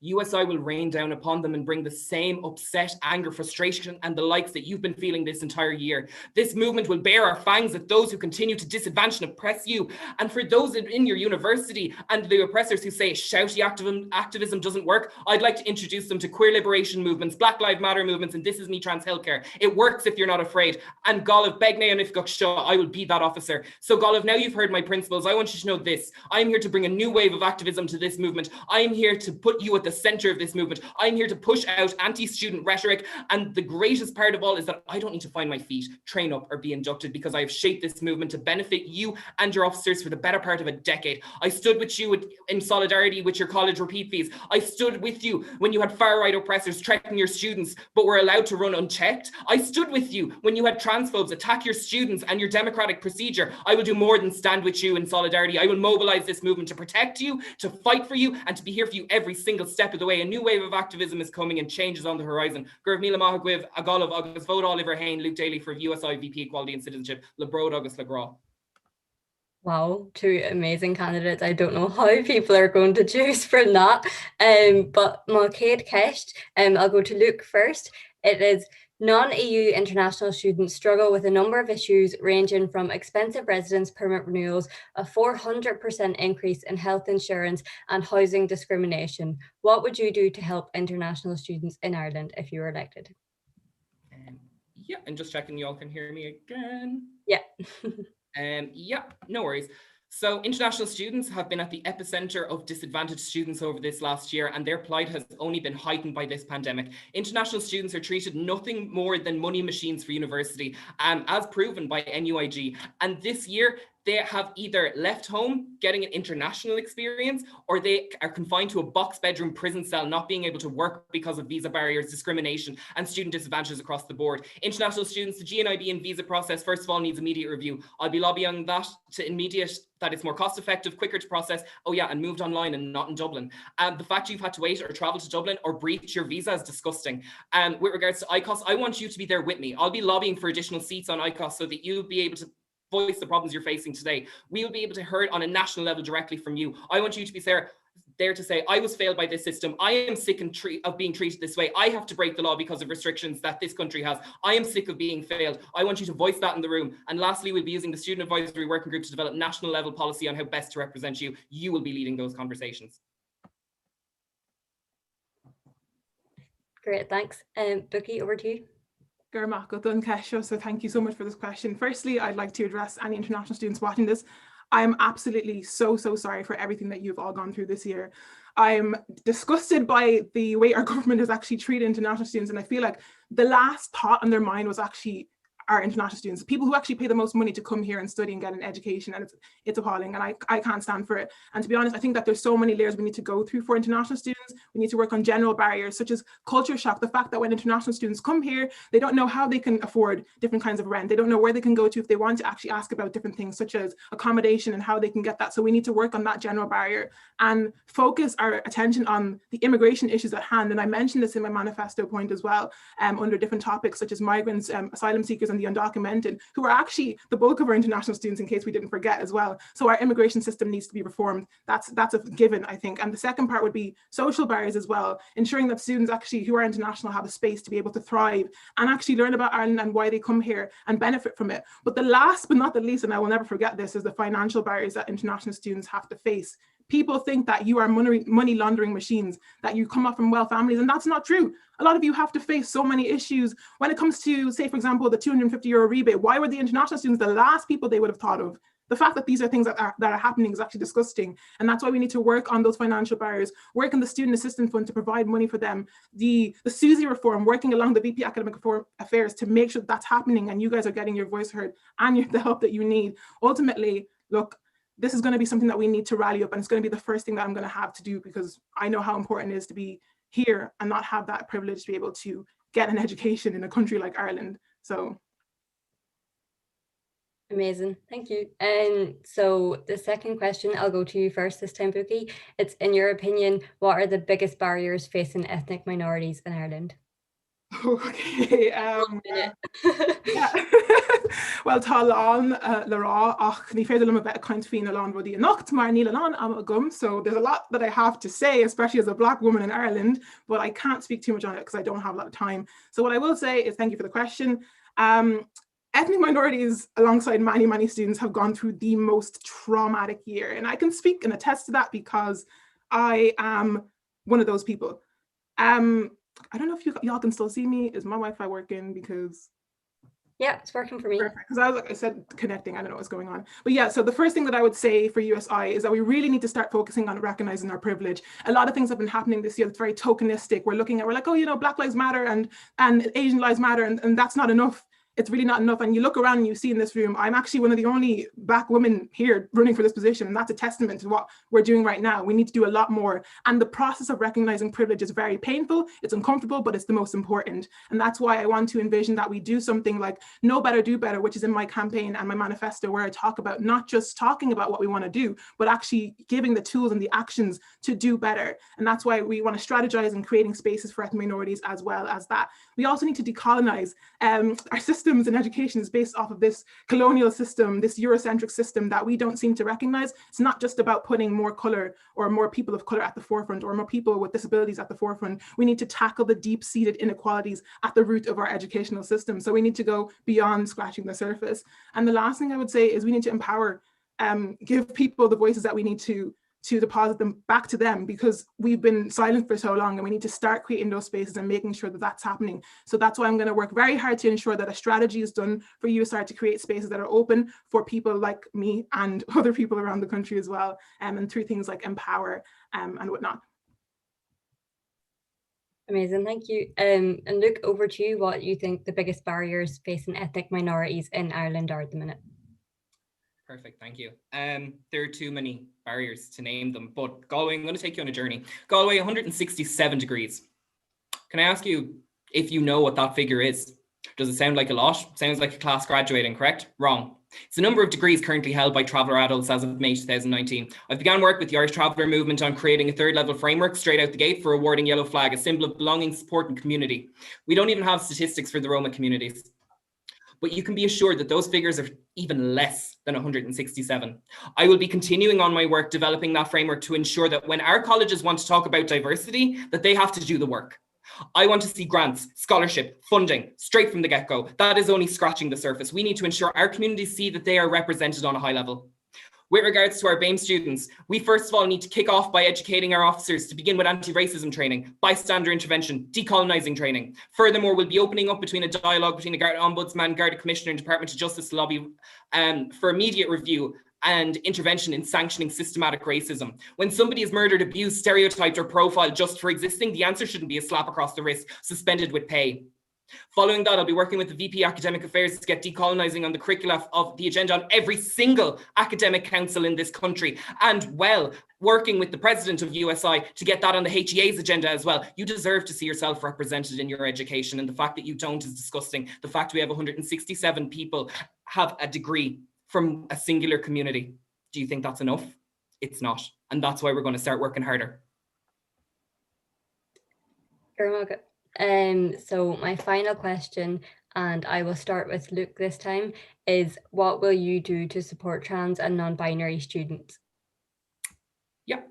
USI will rain down upon them and bring the same upset, anger, frustration, and the likes that you've been feeling this entire year. This movement will bear our fangs at those who continue to disadvantage and oppress you. And for those in your university and the oppressors who say shouty activism doesn't work, I'd like to introduce them to queer liberation movements, Black Lives Matter movements, and This Is Me Trans Healthcare. It works if you're not afraid. And Golov Begne and Ifguk Shaw, I will be that officer. So Golov, now you've heard my principles. I want you to know this. I'm here to bring a new wave of activism to this movement. I'm here to put you at the center of this movement. I'm here to push out anti-student rhetoric. And the greatest part of all is that I don't need to find my feet, train up, or be inducted, because I have shaped this movement to benefit you and your officers for the better part of a decade. I stood with you in solidarity with your college repeat fees. I stood with you when you had far-right oppressors threatening your students but were allowed to run unchecked. I stood with you when you had transphobes attack your students and your democratic procedure. I will do more than stand with you in solidarity. I will mobilize this movement to protect you, to fight for you, and to be here for you every single step of the way. A new wave of activism is coming and change is on the horizon. Gurv Mila Mahagwiv, Agolov, August Vote Oliver Hain, Luke Daly for USI VP Equality and Citizenship, LeBrode August LeGraw. Wow, two amazing candidates. I don't know how people are going to choose from that. But Malkade Kesht, I'll go to Luke first. It is non-EU international students struggle with a number of issues ranging from expensive residence permit renewals, a 400% increase in health insurance, and housing discrimination. What would you do to help international students in Ireland if you were elected? Yeah, and just checking you all can hear me again. Yeah. Yeah, no worries. So international students have been at the epicenter of disadvantaged students over this last year, and their plight has only been heightened by this pandemic. International students are treated nothing more than money machines for university, as proven by NUIG. And this year, they have either left home getting an international experience, or they are confined to a box bedroom prison cell, not being able to work because of visa barriers, discrimination, and student disadvantages across the board. International students, the GNIB and visa process, first of all, needs immediate review. I'll be lobbying that it's more cost effective, quicker to process. Oh yeah, and moved online and not in Dublin. The fact you've had to wait or travel to Dublin or breach your visa is disgusting. And with regards to ICOS, I want you to be there with me. I'll be lobbying for additional seats on ICOS so that you'll be able to voice the problems you're facing today. We will be able to hear it on a national level directly from you. I want you to be there to say, I was failed by this system. I am sick of being treated this way. I have to break the law because of restrictions that this country has. I am sick of being failed. I want you to voice that in the room. And lastly, we'll be using the Student Advisory Working Group to develop national level policy on how best to represent you. You will be leading those conversations. Great, thanks. Buki, over to you. So thank you so much for this question. Firstly, I'd like to address any international students watching this. I'm absolutely so sorry for everything that you've all gone through this year. I'm disgusted by the way our government has actually treated international students, and I feel like the last thought on their mind was actually our international students, people who actually pay the most money to come here and study and get an education, and it's appalling, and I can't stand for it. And to be honest, I think that there's so many layers we need to go through for international students. We need to work on general barriers such as culture shock, the fact that when international students come here, they don't know how they can afford different kinds of rent. They don't know where they can go to if they want to actually ask about different things such as accommodation and how they can get that. So we need to work on that general barrier and focus our attention on the immigration issues at hand. And I mentioned this in my manifesto point as well, under different topics such as migrants, asylum seekers, and the undocumented, who are actually the bulk of our international students, in case we didn't forget as well. So our immigration system needs to be reformed. That's a given, I think. And the second part would be social barriers as well, ensuring that students actually who are international have a space to be able to thrive and actually learn about Ireland and why they come here and benefit from it. But the last but not the least, and I will never forget this, is the financial barriers that international students have to face. People think that you are money laundering machines, that you come up from well families, and that's not true. A lot of you have to face so many issues when it comes to, say, for example, the €250 rebate. Why were the international students the last people they would have thought of? The fact that these are things that are happening is actually disgusting. And that's why we need to work on those financial barriers, work on the Student Assistance Fund to provide money for them, the SUSI reform, working along the VP Academic Affairs to make sure that's happening and you guys are getting your voice heard and the help that you need. Ultimately, look, this is going to be something that we need to rally up, and it's going to be the first thing that I'm going to have to do, because I know how important it is to be here and not have that privilege to be able to get an education in a country like Ireland. So amazing, thank you. And so the second question, I'll go to you first this time, Buki. It's, in your opinion, what are the biggest barriers facing ethnic minorities in Ireland? Okay. Yeah. Well tá lán le rá ach ní féidir am a bheith caint fin alán rudí a nacht mar níl alán am a gum. So there's a lot that I have to say, especially as a Black woman in Ireland, but I can't speak too much on it because I don't have a lot of time. So what I will say is thank you for the question. Ethnic minorities, alongside many, many students, have gone through the most traumatic year. And I can speak and attest to that because I am one of those people. I don't know if y'all can still see me. Is my Wi-Fi working? Because yeah, it's working for me. Perfect, because like I said, connecting, I don't know what's going on. But yeah, so the first thing that I would say for USI is that we really need to start focusing on recognizing our privilege. A lot of things have been happening this year that's very tokenistic. We're like, oh, you know, Black Lives Matter and Asian Lives Matter, and that's not enough. It's really not enough. And you look around and you see in this room, I'm actually one of the only Black women here running for this position. And that's a testament to what we're doing right now. We need to do a lot more. And the process of recognizing privilege is very painful. It's uncomfortable, but it's the most important. And that's why I want to envision that we do something like Know Better, Do Better, which is in my campaign and my manifesto, where I talk about not just talking about what we want to do, but actually giving the tools and the actions to do better. And that's why we want to strategize in creating spaces for ethnic minorities as well as that. We also need to decolonize our systems, and education is based off of this colonial system, this Eurocentric system that we don't seem to recognize. It's not just about putting more color or more people of color at the forefront or more people with disabilities at the forefront. We need to tackle the deep-seated inequalities at the root of our educational system. So we need to go beyond scratching the surface. And the last thing I would say is we need to empower, give people the voices that we need to deposit them back to them, because we've been silent for so long, and we need to start creating those spaces and making sure that that's happening. So that's why I'm going to work very hard to ensure that a strategy is done for USI to create spaces that are open for people like me and other people around the country as well, and through things like Empower and whatnot. Amazing, thank you. And Luke, over to you. What you think the biggest barriers facing ethnic minorities in Ireland are at the minute? Perfect, thank you. There are too many barriers to name them, but Galway, I'm going to take you on a journey. Galway, 167 degrees. Can I ask you if you know what that figure is? Does it sound like a lot? Sounds like a class graduating, correct? Wrong. It's the number of degrees currently held by traveller adults as of May 2019. I've begun work with the Irish Traveller Movement on creating a third level framework straight out the gate for awarding yellow flag, a symbol of belonging, support and community. We don't even have statistics for the Roma communities. But you can be assured that those figures are even less than 167. I will be continuing on my work developing that framework to ensure that when our colleges want to talk about diversity, that they have to do the work. I want to see grants, scholarship, funding, straight from the get-go. That is only scratching the surface. We need to ensure our communities see that they are represented on a high level. With regards to our BAME students, we first of all need to kick off by educating our officers to begin with anti-racism training, bystander intervention, decolonising training. Furthermore, we'll be opening up between a dialogue between the Garda Ombudsman, Garda Commissioner and Department of Justice to lobby for immediate review and intervention in sanctioning systematic racism. When somebody is murdered, abused, stereotyped or profiled just for existing, the answer shouldn't be a slap across the wrist, suspended with pay. Following that, I'll be working with the VP Academic Affairs to get decolonising on the curricula of the agenda on every single academic council in this country, and working with the president of USI to get that on the HEA's agenda as well. You deserve to see yourself represented in your education, and the fact that you don't is disgusting. The fact we have 167 people have a degree from a singular community. Do you think that's enough? It's not, and that's why we're going to start working harder. Very good. So my final question, and I will start with Luke this time, is what will you do to support trans and non-binary students? Yeah.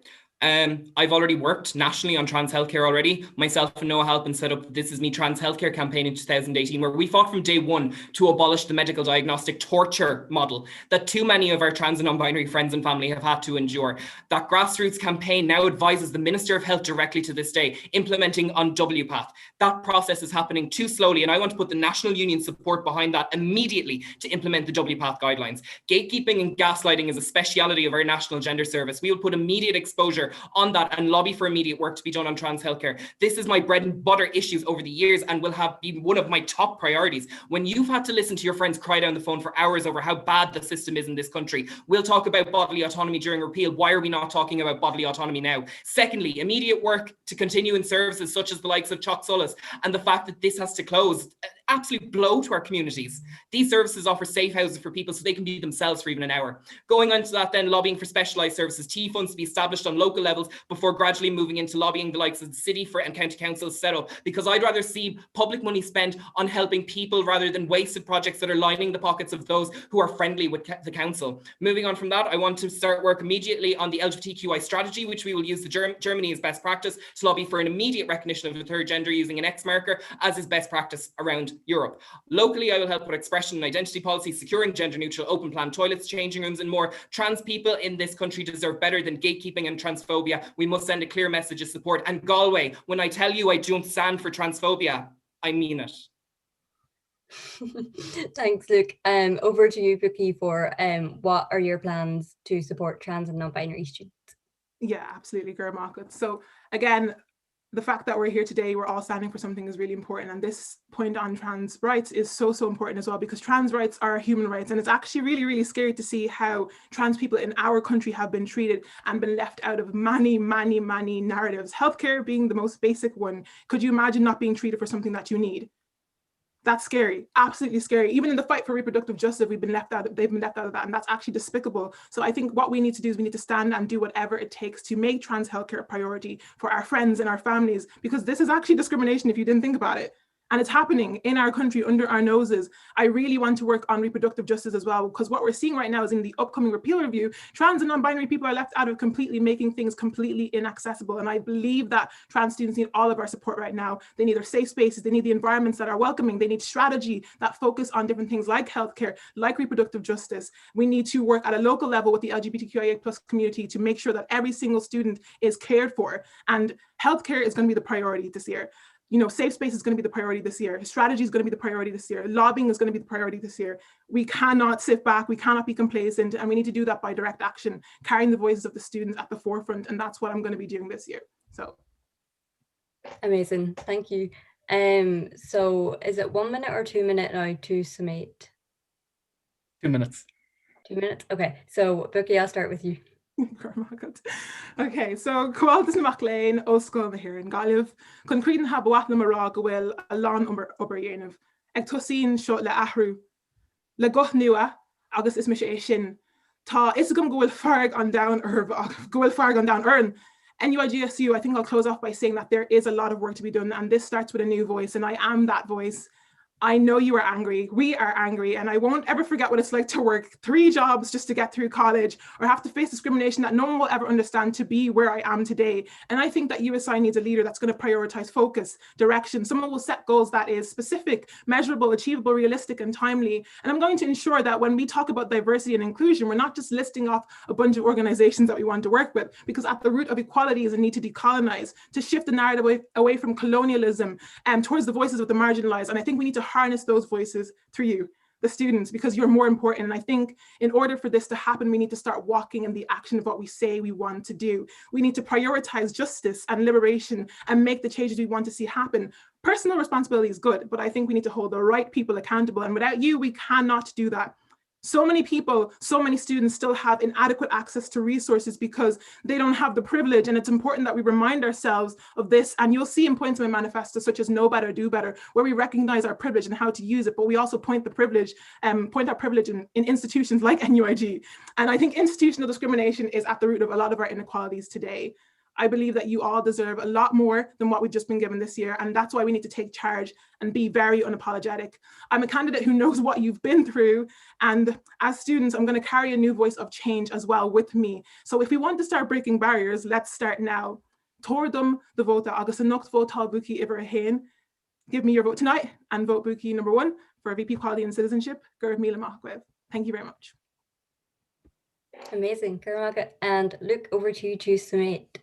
I've already worked nationally on trans healthcare already. Myself and Noah Halpin set up This Is Me Trans Healthcare campaign in 2018, where we fought from day one to abolish the medical diagnostic torture model that too many of our trans and non-binary friends and family have had to endure. That grassroots campaign now advises the Minister of Health directly to this day, implementing on WPATH. That process is happening too slowly, and I want to put the National Union support behind that immediately to implement the WPATH guidelines. Gatekeeping and gaslighting is a speciality of our National Gender Service. We will put immediate exposure on that and lobby for immediate work to be done on trans healthcare. This is my bread and butter issues over the years and will have been one of my top priorities. When you've had to listen to your friends cry down the phone for hours over how bad the system is in this country, we'll talk about bodily autonomy during repeal. Why are we not talking about bodily autonomy now? Secondly, immediate work to continue in services such as the likes of Chock Solace, and the fact that this has to close. absolute blow to our communities. These services offer safe houses for people so they can be themselves for even an hour. Going on to that then, lobbying for specialised services, T funds to be established on local levels before gradually moving into lobbying the likes of the city for and county councils set up, because I'd rather see public money spent on helping people rather than wasted projects that are lining the pockets of those who are friendly with the council. Moving on from that, I want to start work immediately on the LGBTQI strategy, which we will use Germany as best practice to lobby for an immediate recognition of the third gender using an X marker, as is best practice around Europe. Locally, I will help with expression and identity policy, securing gender neutral open plan toilets, changing rooms and more. Trans people in this country deserve better than gatekeeping and transphobia. We must send a clear message of support. And Galway, when I tell you I don't stand for transphobia, I mean it. Thanks, Luke. Over to you, Vicky, for what are your plans to support trans and non-binary students? Yeah, absolutely, Gur Market. So again, the fact that we're here today, we're all standing for something is really important. And this point on trans rights is so important as well, because trans rights are human rights. And it's actually really, really scary to see how trans people in our country have been treated and been left out of many, many, many narratives. Healthcare being the most basic one. Could you imagine not being treated for something that you need? That's scary, absolutely scary. Even in the fight for reproductive justice, they've been left out of that, and that's actually despicable. So I think what we need to do is we need to stand and do whatever it takes to make trans healthcare a priority for our friends and our families, because this is actually discrimination if you didn't think about it. And it's happening in our country under our noses. I really want to work on reproductive justice as well, because what we're seeing right now is in the upcoming repeal review, trans and non-binary people are left out of completely, making things completely inaccessible. And I believe that trans students need all of our support right now. They need their safe spaces, they need the environments that are welcoming, they need strategy that focus on different things like healthcare, like reproductive justice. We need to work at a local level with the LGBTQIA+ community to make sure that every single student is cared for. And healthcare is going to be the priority this year. You know, safe space is going to be the priority this year. Strategy is going to be the priority this year. Lobbying is going to be the priority this year. We cannot sit back. We cannot be complacent. And we need to do that by direct action, carrying the voices of the students at the forefront. And that's what I'm going to be doing this year. So. Amazing. Thank you. So is it 1 minute or 2 minutes now to summate? 2 minutes. 2 minutes? Okay. So Vicky, I'll start with you. Okay, so Coaltas na Maclean, Osco na here in Galliv, Concretan Habawat na Marag will a lawn over Yenov, Ectosin shot le Ahru, Le Goth Nua, August is Misha Shin, Ta Isgum go will farg on down go will farg on down earn. NUIGSU, I think I'll close off by saying that there is a lot of work to be done, and this starts with a new voice, and I am that voice. I know you are angry, we are angry, and I won't ever forget what it's like to work 3 jobs just to get through college, or have to face discrimination that no one will ever understand to be where I am today. And I think that USI needs a leader that's going to prioritize focus, direction. Someone will set goals that is specific, measurable, achievable, realistic, and timely. And I'm going to ensure that when we talk about diversity and inclusion, we're not just listing off a bunch of organizations that we want to work with, because at the root of equality is a need to decolonize, to shift the narrative away from colonialism and towards the voices of the marginalized. And I think we need to harness those voices through you, the students, because you're more important. And I think in order for this to happen, we need to start walking in the action of what we say we want to do. We need to prioritize justice and liberation and make the changes we want to see happen. Personal responsibility is good, but I think we need to hold the right people accountable. And without you, we cannot do that. So many people, so many students still have inadequate access to resources because they don't have the privilege. And it's important that we remind ourselves of this. And you'll see in points in my manifesto, such as Know Better, Do Better, where we recognize our privilege and how to use it. But we also point our privilege in institutions like NUIG. And I think institutional discrimination is at the root of a lot of our inequalities today. I believe that you all deserve a lot more than what we've just been given this year. And that's why we need to take charge and be very unapologetic. I'm a candidate who knows what you've been through. And as students, I'm going to carry a new voice of change as well with me. So if we want to start breaking barriers, let's start now. Tordum the vote agus a nocht vote Buki iver hain. Give me your vote tonight and vote Buki number 1 for VP Quality and Citizenship. Gurv Mila Mahkwev. Thank you very much. Amazing. And Luke, over to you to summate.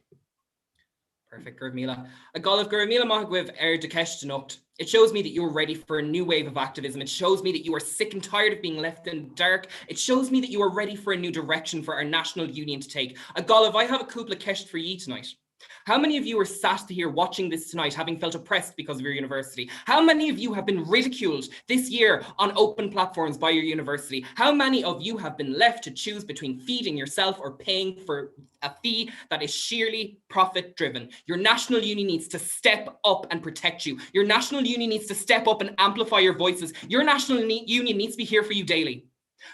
Perfect, Gurmila. A goal of Gurmila Mahagwiv de Keshtanukt. It shows me that you are ready for a new wave of activism. It shows me that you are sick and tired of being left in the dark. It shows me that you are ready for a new direction for our national union to take. A goal of I have a couple of Kesht for ye tonight. How many of you are sat here watching this tonight having felt oppressed because of your university? How many of you have been ridiculed this year on open platforms by your university? How many of you have been left to choose between feeding yourself or paying for a fee that is sheerly profit driven? Your national union needs to step up and protect you. Your national union needs to step up and amplify your voices. Your national union needs to be here for you daily.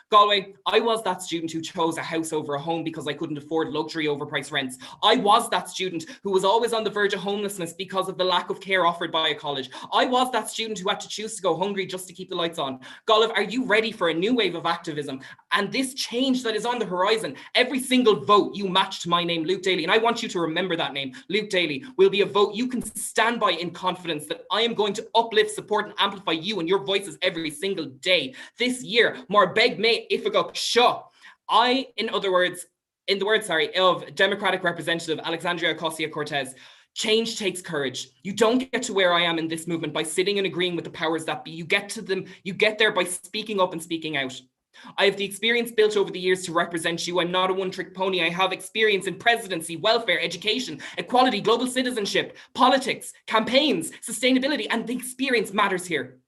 Galway, I was that student who chose a house over a home because I couldn't afford luxury overpriced rents. I was that student who was always on the verge of homelessness because of the lack of care offered by a college. I was that student who had to choose to go hungry just to keep the lights on. Galway, are you ready for a new wave of activism and this change that is on the horizon? Every single vote you matched my name, Luke Daly, and I want you to remember that name, Luke Daly, will be a vote you can stand by in confidence that I am going to uplift, support and amplify you and your voices every single day. This year, more beg me if it got shut. In the words of Democratic Representative Alexandria Ocasio-Cortez, change takes courage. You don't get to where I am in this movement by sitting and agreeing with the powers that be. You get there by speaking up and speaking out. I have the experience built over the years to represent you. I'm not a one-trick pony. I have experience in presidency, welfare, education, equality, global citizenship, politics, campaigns, sustainability, and the experience matters here.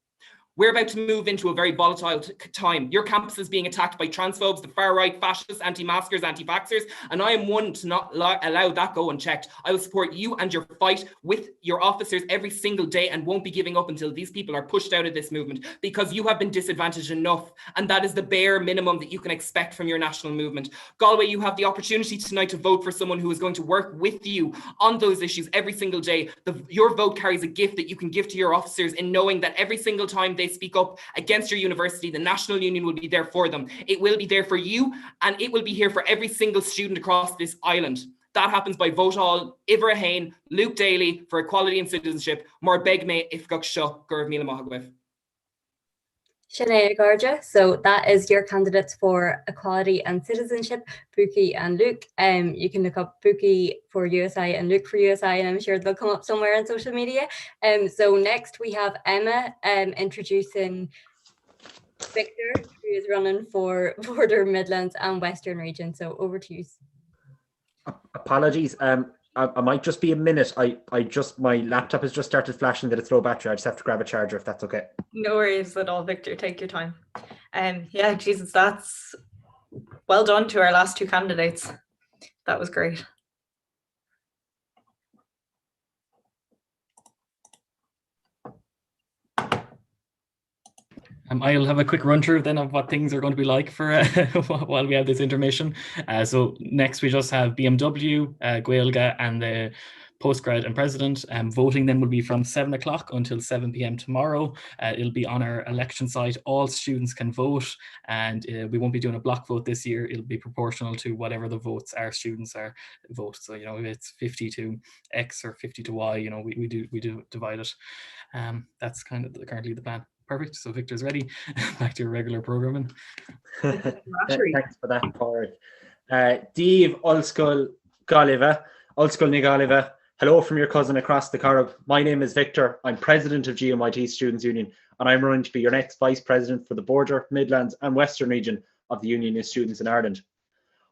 We're about to move into a very volatile time. Your campus is being attacked by transphobes, the far right, fascists, anti-maskers, anti-vaxxers, and I am one to not allow that go unchecked. I will support you and your fight with your officers every single day and won't be giving up until these people are pushed out of this movement, because you have been disadvantaged enough, and that is the bare minimum that you can expect from your national movement. Galway, you have the opportunity tonight to vote for someone who is going to work with you on those issues every single day. Your vote carries a gift that you can give to your officers in knowing that every single time they speak up against your university, the national union will be there for them. It will be there for you, and it will be here for every single student across this island. That happens by vote all, Ivra Hain, Luke Daly for equality and citizenship, Mar Begme if Guksha Gurv Mila Mahagwif. Sinead Garja, so that is your candidates for equality and citizenship, Buki and Luke. You can look up Buki for USI and Luke for USI, and I'm sure they'll come up somewhere on social media. So next we have Emma introducing Victor, who is running for Border, Midlands and Western region. So over to you. Apologies. I might just be a minute. My laptop has just started flashing that it's low battery. I just have to grab a charger if that's okay. No worries at all, Victor. Take your time. Yeah, Jesus, that's well done to our last two candidates. That was great. I'll have a quick run through then of what things are going to be like for while we have this intermission. So next we just have BMW, Gaelga and the postgrad and president. Voting then will be from 7 o'clock until 7 p.m. tomorrow. It'll be on our election site. All students can vote, and we won't be doing a block vote this year. It'll be proportional to whatever the votes our students are vote. So, you know, if it's 50 to X or 50 to Y, you know, we do divide it. That's kind of currently the plan. Perfect. So Victor's ready. Back to your regular programming. Thanks for that, Paul. Dave Olskul Galiva, Olskul Nigaliva. Hello from your cousin across the Carib. My name is Victor. I'm president of GMIT Students' Union, and I'm running to be your next vice president for the Border, Midlands and Western region of the Union of Students in Ireland.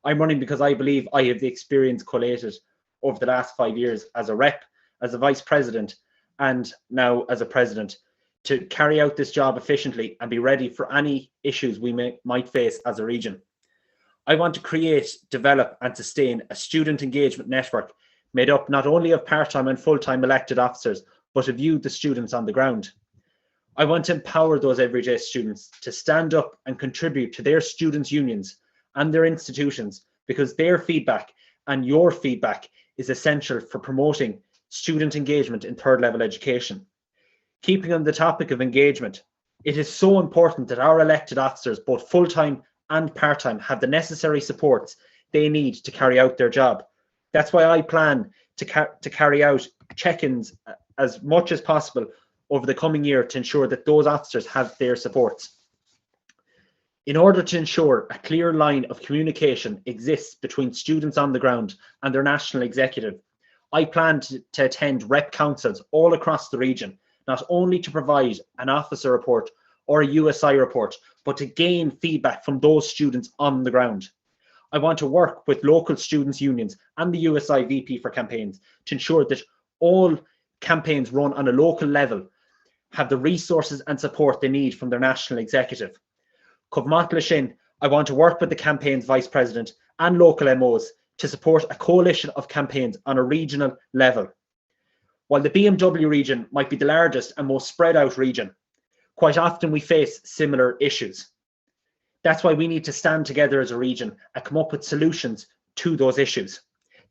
I'm running because I believe I have the experience collated over the last 5 years as a rep, as a vice president, and now as a president, to carry out this job efficiently and be ready for any issues we might face as a region. I want to create, develop and sustain a student engagement network made up not only of part-time and full-time elected officers, but of you, the students on the ground. I want to empower those everyday students to stand up and contribute to their students' unions and their institutions, because their feedback and your feedback is essential for promoting student engagement in third level education. Keeping on the topic of engagement, it is so important that our elected officers, both full-time and part-time, have the necessary supports they need to carry out their job. That's why I plan to carry out check-ins as much as possible over the coming year to ensure that those officers have their supports. In order to ensure a clear line of communication exists between students on the ground and their national executive, I plan to attend rep councils all across the region, not only to provide an officer report or a USI report, but to gain feedback from those students on the ground. I want to work with local students' unions and the USI VP for campaigns to ensure that all campaigns run on a local level have the resources and support they need from their national executive. I want to work with the campaign's vice president and local MOs to support a coalition of campaigns on a regional level. While the BMW region might be the largest and most spread out region, quite often we face similar issues. That's why we need to stand together as a region and come up with solutions to those issues.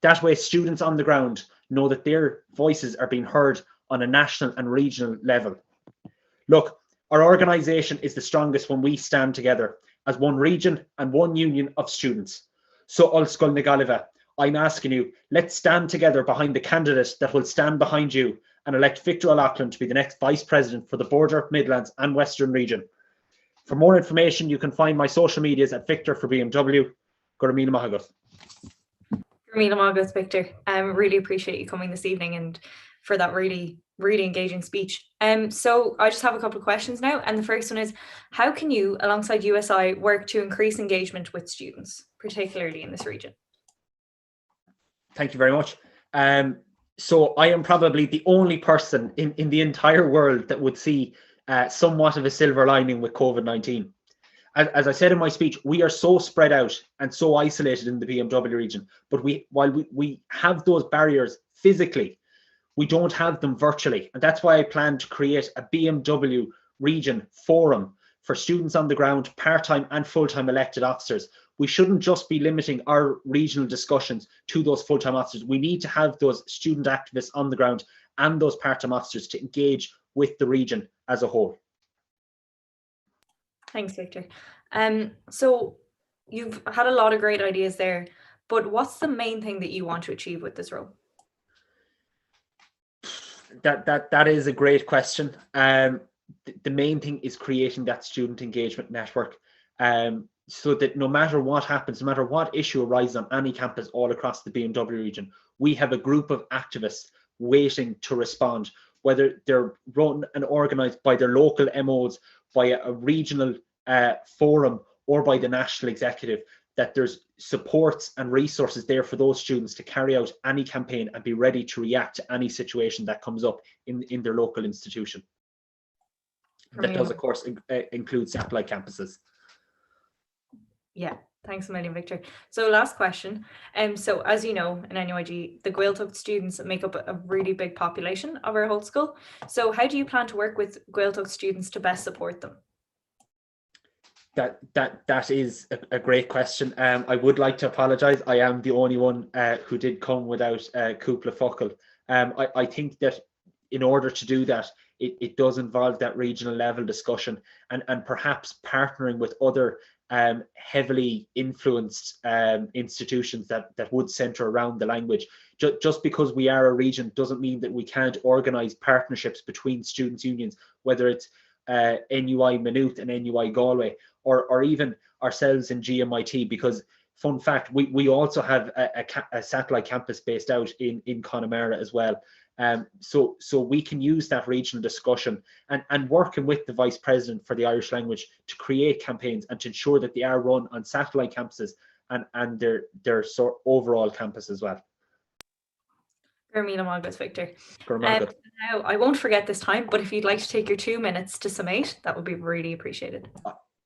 That way students on the ground know that their voices are being heard on a national and regional level. Look, our organisation is the strongest when we stand together as one region and one union of students. So Ulster Galway, I'm asking you, let's stand together behind the candidate that will stand behind you and elect Victor O'Loughlin to be the next Vice President for the Border, Midlands and Western region. For more information, you can find my social medias at Victor for BMW. Gurmina Mahagat. Gurmina Mahagat, Victor. Really appreciate you coming this evening and for that really engaging speech. So I just have a couple of questions now. And the first one is, how can you, alongside USI, work to increase engagement with students, particularly in this region? Thank you very much. So I am probably the only person in the entire world that would see somewhat of a silver lining with COVID-19. As I said in my speech, we are so spread out and so isolated in the BMW region, but while we have those barriers physically, we don't have them virtually. And that's why I plan to create a BMW region forum for students on the ground, part-time and full-time elected officers. We shouldn't just be limiting our regional discussions to those full-time officers. We need to have those student activists on the ground and those part-time officers to engage with the region as a whole. Thanks, Victor. So you've had a lot of great ideas there, but what's the main thing that you want to achieve with this role? That is a great question. The main thing is creating that student engagement network, so that no matter what happens, no matter what issue arises on any campus all across the BMW region, we have a group of activists waiting to respond, whether they're run and organised by their local MOs, by a regional forum, or by the national executive, that there's supports and resources there for those students to carry out any campaign and be ready to react to any situation that comes up in their local institution. That does, of course, include satellite campuses. Yeah, thanks a million, Victor. So last question. So as you know, in NUIG, the Gaeltacht students make up a really big population of our whole school. So how do you plan to work with Gaeltacht students to best support them? That is a great question. I would like to apologise. I am the only one who did come without Cúpla Focal. I think that in order to do that, it does involve that regional level discussion and perhaps partnering with other heavily influenced institutions that would centre around the language. Just because we are a region doesn't mean that we can't organise partnerships between students' unions, whether it's NUI Maynooth and NUI Galway, or even ourselves in GMIT, because fun fact, we also have a satellite campus based out in Connemara as well. So we can use that regional discussion and working with the Vice President for the Irish language to create campaigns and to ensure that they are run on satellite campuses and their sort overall campus as well. Gurmina Mahagat, Victor. Now, I won't forget this time, but if you'd like to take your 2 minutes to summate, that would be really appreciated.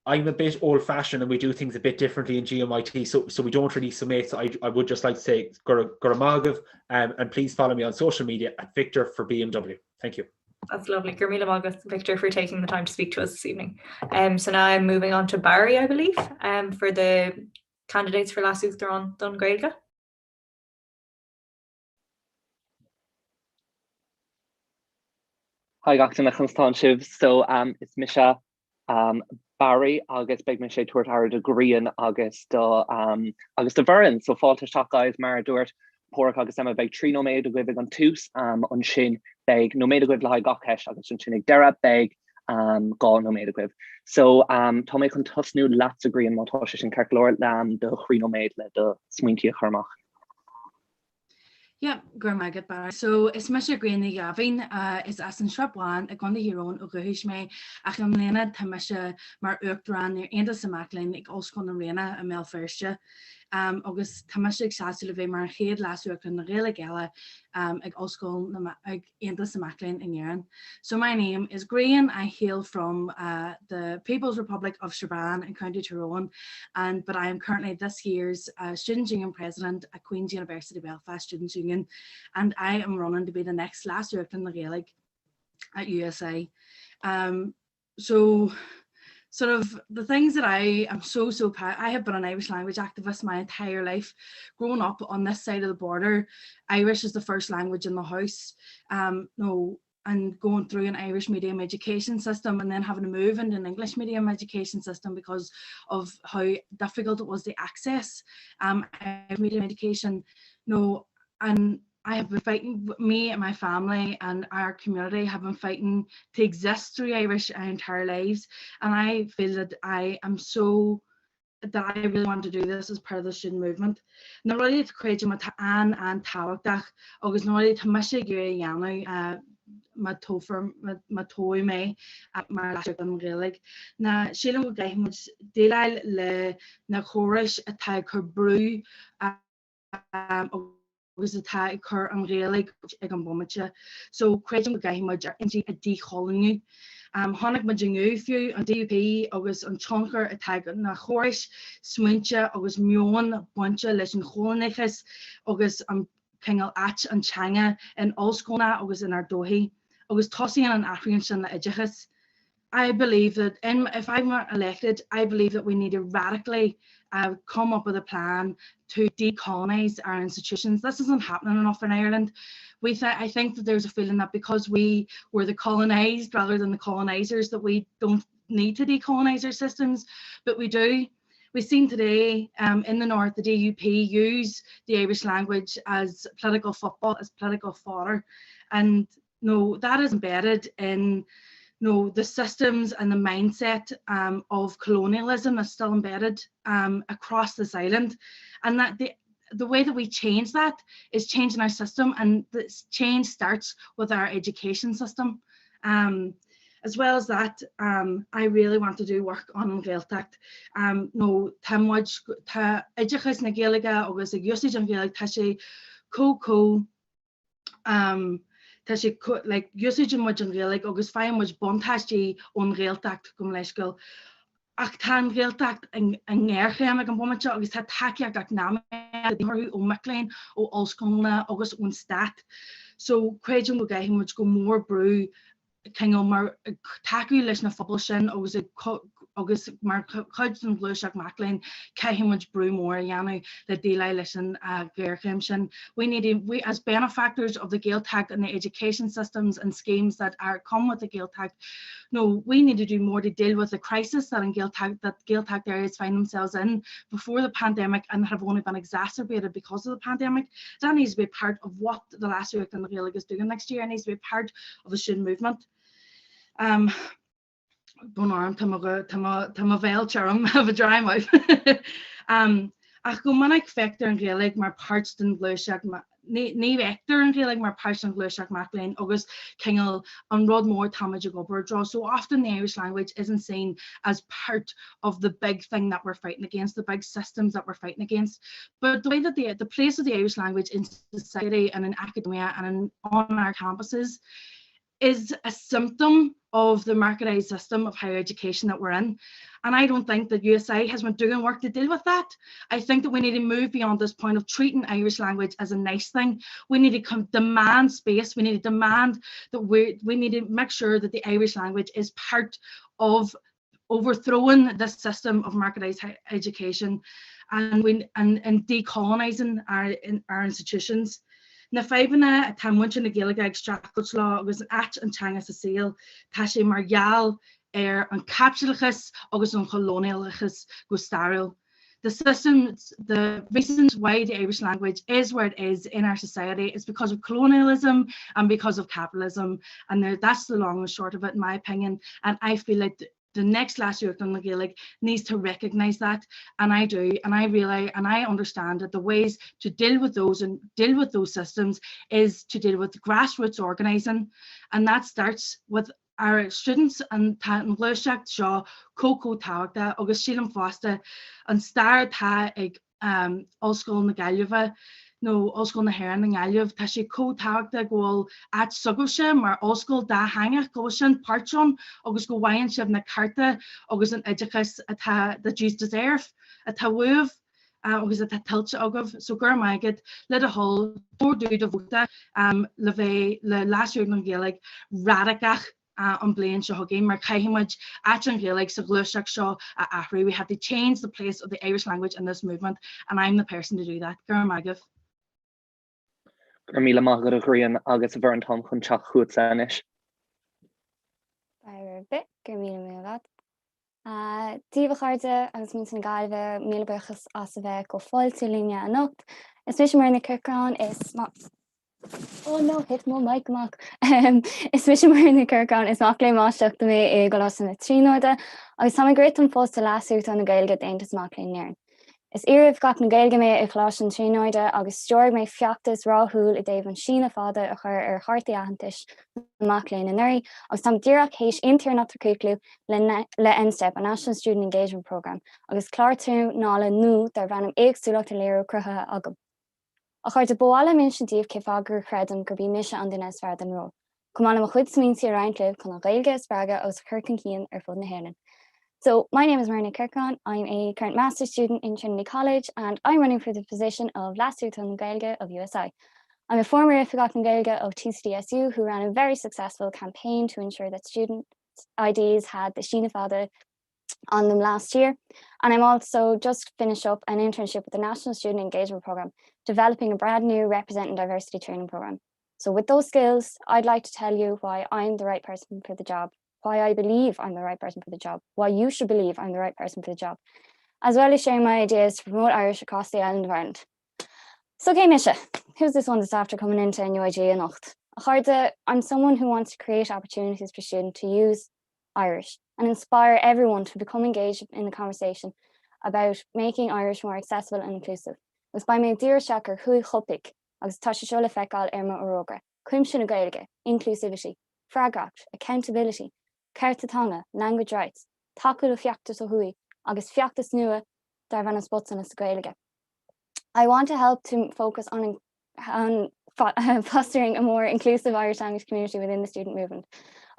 I'm a bit old-fashioned and we do things a bit differently in GMIT, so we don't really summate. So I would just like to say Gurmagav, and please follow me on social media at Victor for BMW. Thank you. That's lovely. Gurmina Mahagat, Victor, for taking the time to speak to us this evening. So now I'm moving on to Barry, I believe, for the candidates for Las Uachtaráin Don Gaeilge. Hi, Gachtan Shiv. So it's Misha. Barry agus beg me sé tuairt ar de Grian agus de Verran, so fáilte seach guys mar dúirt porc agus sama beg trí nóméid a gcuibh an tús an sin beg nóméid a gcuibh le gacheis agus an sinnig deire beg gá nóméid a gcuibh. So tá mé chun tosnú leat a Grian mátá sin ceirlóir de trí nóméid le de smuinti a churmach. Yeah, gur magad bar. So is me Granny Gavin is as an shrubwan a gonda hírón ó gohuis mé ach an léna tá me se mar uachtarán ar aonanta samachlainn ag oscon an réna a mé firste. Agus tá me ag sáú bheith mar chéad lasú an na réile geile ag oscol ag aonanta samachlainn in Éireann. So my name is Graham. I hail from the People's Republic of Strabane in County Tyrone, but I am currently this year's Students' Union President at Queen's University Belfast Students' Union, and I am running to be the next last year in the Gaelic at USI. So sort of the things that I am so proud. I have been an Irish language activist my entire life. Growing up on this side of the border, Irish is the first language in the house. And going through an Irish medium education system and then having to move into an English medium education system because of how difficult it was to access medium education. And I have been fighting, me and my family and our community have been fighting to exist through Irish our entire lives. And I feel that I really want to do this as part of the student movement. Na really to create an and Tawachtach, agus na really to Misha Guri Yanu, ma toi me at mar lasig an Gaelic. Na Sheila go gaith much daylight le na chorish a tag her brew was a tag her an Gaelic ag an bomacha. So creating go gaith much into a decalling. Honnig ma jingu few an DUP agus an chonker a tag na chorish smuncha agus mion buncha leis an cholnichas agus Kingal Ach and Changa and Olskona agus in our dohi agus tossing an African sin na idichas. I believe that if I'm elected, I believe that we need to radically come up with a plan to decolonize our institutions. This isn't happening enough in Ireland. I think that there's a feeling that because we were the colonized rather than the colonizers, that we don't need to decolonize our systems, but we do. We've seen today in the north, the DUP use the Irish language as political football, as political fodder. And that is embedded in the systems and the mindset of colonialism that's still embedded across this island. And that the way that we change that is changing our system, and this change starts with our education system. As well as that, I really want to do work on Gaeltacht. Tamwaj ta educhas na Gaeliga agus ag usage an Gaelic ta sé like usage an much an Gaelic agus fine much bontashi on Gaeltacht gum leisgul. Ach tan Gaeltacht an ngerchem ag an bomacha agus ta takiach ag name the o Maclean o Olskona agus on stat. So crejum go gahi much go more brew Kingal mar taku leis na phobal sin agus mar chuid an bluiseach Maclean caiithim much brew more yanu the daylight leis an Gairchem sin. We as benefactors of the Gaeltacht and the education systems and schemes that come with the Gaeltacht, we need to do more to deal with the crisis that Gaeltacht areas find themselves in before the pandemic and have only been exacerbated because of the pandemic. That needs to be part of what the last week and the Gaelic is doing next year. It needs to be part of the student movement. Bonarm tam veil charm have a dry mouth. Ach go manig vector and Gaelic mar parts den gluiseach ní vector and Gaelic mar parts and gluiseach Maclean agus Kingal an rod more tamage gober draw. So often the Irish language isn't seen as part of the big thing that we're fighting against, the big systems that we're fighting against. But the way that the place of the Irish language in society and in academia and on our campuses is a symptom of the marketized system of higher education that we're in. And I don't think that USI has been doing work to deal with that. I think that we need to move beyond this point of treating Irish language as a nice thing. We need to demand space. We need to demand that we need to make sure that the Irish language is part of overthrowing this system of marketized education and decolonizing our institutions. Na fibana tamwinch na Gaelic extract law was an at and changa Cecile Tashi Margal an capsulachus agus an colonialachus gustaro. The reasons why the Irish language is where it is in our society is because of colonialism and because of capitalism, and that's the long and short of it, in my opinion. And I feel like the next last year on the Gaelic needs to recognize that, and I do, and I realize and I understand that the ways to deal with those and deal with those systems is to deal with grassroots organising, and that starts with our students and tan gluiseach seo cócó tábhachta agus sílam fásta an stair tá ag ollscoil na Gaillimhe nó ollscoil na Héireann na Gaillimh tá sé cótábhachta ghfuil at sugailse mar ollscoil dá hangach go sin páirteán agus go bhhain sibh na carta agus an oideachas atá the Jews deserve atá bhuamh agus atá tiltte agah so gur maigad le a hol dúdú de bhúta le bheith le lasú na Gaelic radicach an blian seo hogé mar caiimiid at an Gaelic sa gluiseach seo a ahrú. We have to change the place of the Irish language in this movement, and I'm the person to do that. Gur maigad. Gur míle maith go Grian agus a bhar an tom chun teach chuat sanis. Bit gur míle mé Díomh chairde agus mín san Gaillimhe míle buchas as a bheith go fáilte líne a nocht. Is mis mar na Kirkán is oh no, hit mo mic amach. Is mis mar na Kirkán is mac le máisteach do mé I go las na tríóide agus tá gréit an fós a lasút an na Gaeilge déantas mac le nearn. Is iarmh gach na Gaeilge mé I chláis an tríóide agus steoir mé fiachtas ráthúil I déobh an sína fada a chur chartaí aitheantais amach le na nuirí agus tá díreach hééis intíar nach cúclú le NSTEP a National Student Engagement Programme agus clártú nála nó dar bhanam éagsúlacht a léirú crutha agam. A chuir de bhála minisitíomh cé fágur credim gur bhí mise an duine fear an ró. Cumála a chud smín sí reintlibh chun a Gaeilge sppraga agus chuircan cían ar fud na Héireann. So my name is Marina Kirkon. I'm a current master's student in Trinity College and I'm running for the position of Lasútan Gaeilge of USI. I'm a former Forgotten Gaeilge of TCDSU who ran a very successful campaign to ensure that student IDs had the Sína Fada on them last year. And I'm also just finished up an internship with the National Student Engagement Programme, developing a brand new representing diversity training programme. So with those skills, I'd like to tell you why I'm the right person for the job, why I believe I'm the right person for the job, why you should believe I'm the right person for the job, as well as sharing my ideas to promote Irish across the island of Ireland. So okay, Misha, who's this one that's after coming into NUIG and Ucht? I'm someone who wants to create opportunities for students to use Irish and inspire everyone to become engaged in the conversation about making Irish more accessible and inclusive. Agus by my dear Shaker, hui chopik, agus tashishola fekal erma orogra, cuimsin Gaeilge, inclusivity, fragacht, accountability, Certatanga, language rights, takul fiachtas o hui, agus fiachtas nua, dar van spotsanas Gaeilge. I want to help to focus on fostering a more inclusive Irish language community within the student movement.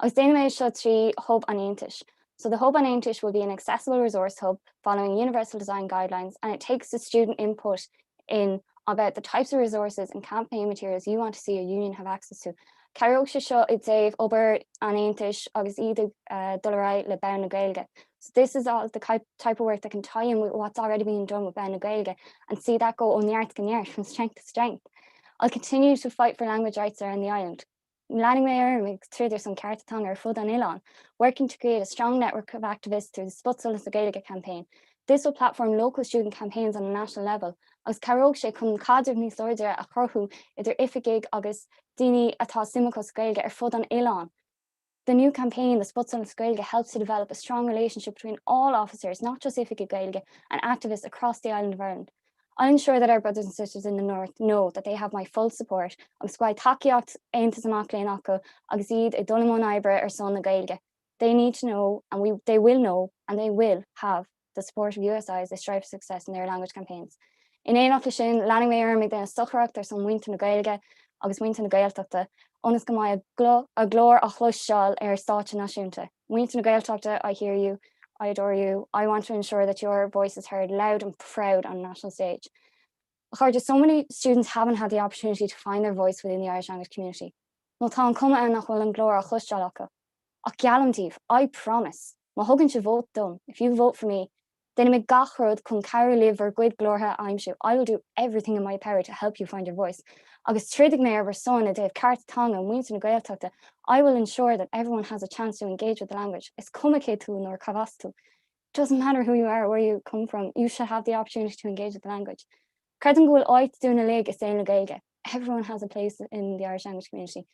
Agus déanamh seo trí hub an Aontais. So the hub on Aontais will be an accessible resource hub following universal design guidelines, and it takes the student input in about the types of resources and campaign materials you want to see a union have access to. Karaoke seo id save ober an Aontais agus iad dulrai le bean na Gaeilge. So this is all the type of work that can tie in with what's already being done with bean na Gaeilge and see that go on the from strength to strength. I'll continue to fight for language rights around the island. Lanning Mayor makes through there's some Cartatong or Fud an Ilan, working to create a strong network of activists through the Sputsulas Gaeilge campaign. This will platform local student campaigns on a national level. As Karaoke kun cadre ní sordia a chorhu idir ifigig agus dini atá simachos Gaeilge Fud an Ilan. The new campaign, the Sputsulas Gaeilge, helps to develop a strong relationship between all officers, not just ifigig Gaeilge, and activists across the island of Ireland. I'll ensure that our brothers and sisters in the north know that they have my full support. Agus gwaith takiacht eintas amach lein acu agus iad I dolamon ibre ar son na Gaeilge. They need to know, and they will know, and they will have the support of USI as they strive for success in their language campaigns. In ein of sin, Lanning Mayor me den stochracht ar son winter na Gaeilge agus winter na Gaeltachta, onas go mai a glór a chluisteáil ar stáit náisiúnta. Winter na Gaeltachta, I hear you. I adore you. I want to ensure that your voice is heard loud and proud on the national stage. So many students haven't had the opportunity to find their voice within the Irish language community. No tá cuma an nach bhfuil an glór a chluisteáil acu. Ach gealamtíh, I promise, má thugann si vote dom. If you vote for me, then me gachrod kun carry live or good glorha aimshu. I will do everything in my power to help you find your voice. Agus tridig me over son a Dave Cartatong and Winton and Gaeltachta, I will ensure that everyone has a chance to engage with the language. It's comicate to nor cavastu. Doesn't matter who you are or where you come from, you should have the opportunity to engage with the language. Credingul oit doing a leg is saying Gaeilge. Everyone has a place in the Irish language community.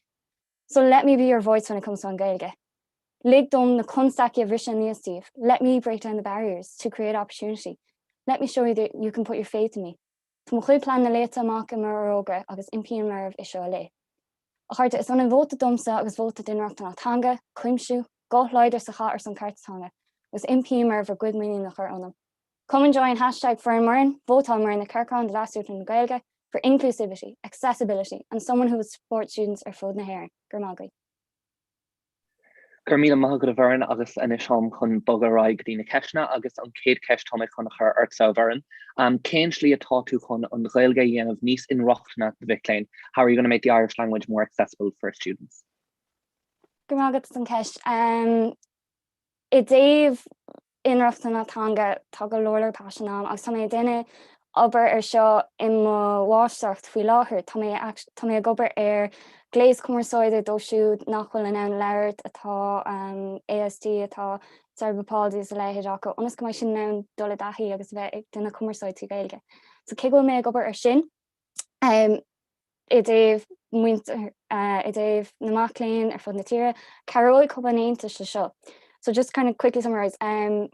So let me be your voice when it comes to Gaeilge. Lig dom na constaki of Risha and Steve. Let me break down the barriers to create opportunity. Let me show you that you can put your faith in me. Tmchui plan na leta maka maroga agus impian mar of isho ale. Harta is on a vote domsa agus vote din rachtan tanga, quimshu, go leider sa or some cartanga. Was impian mar of a good meaning nach her onam. Come and join hashtag for Marin, vote on Marin the Kirkon, the last in Gaelga for inclusivity, accessibility, and someone who would support students or fod na hair. Gurmagui. Gurmíle maith go bhhain agus inis am chun bogarráid dtína ceisna agus an céad ceis táid chun chur artsa bhain. Cén slí atá tú chun an Gaelga dhéanamh níos inrochtna the Vic-Lane. How are you going to make the Irish language more accessible for students? Gurmagat an ceis. I Dave inrochtna tanga tugga lorlar passionam agus tá duine aber seo in bháisteacht faoi láthair tá mé gobar gléis cumarsáide dóisiú nachhfuil in an leirt atá ASD atá cerbapáilí is leithead acu onas go sin ná dul daithí agus bheith ag duna cumarsáid tú Gaeilge. So cé bhfuil mé gobar sin I Dave naMacléinn fud na tíre Caróid cobanéanta se seo. So just kind of quickly summarize, I'm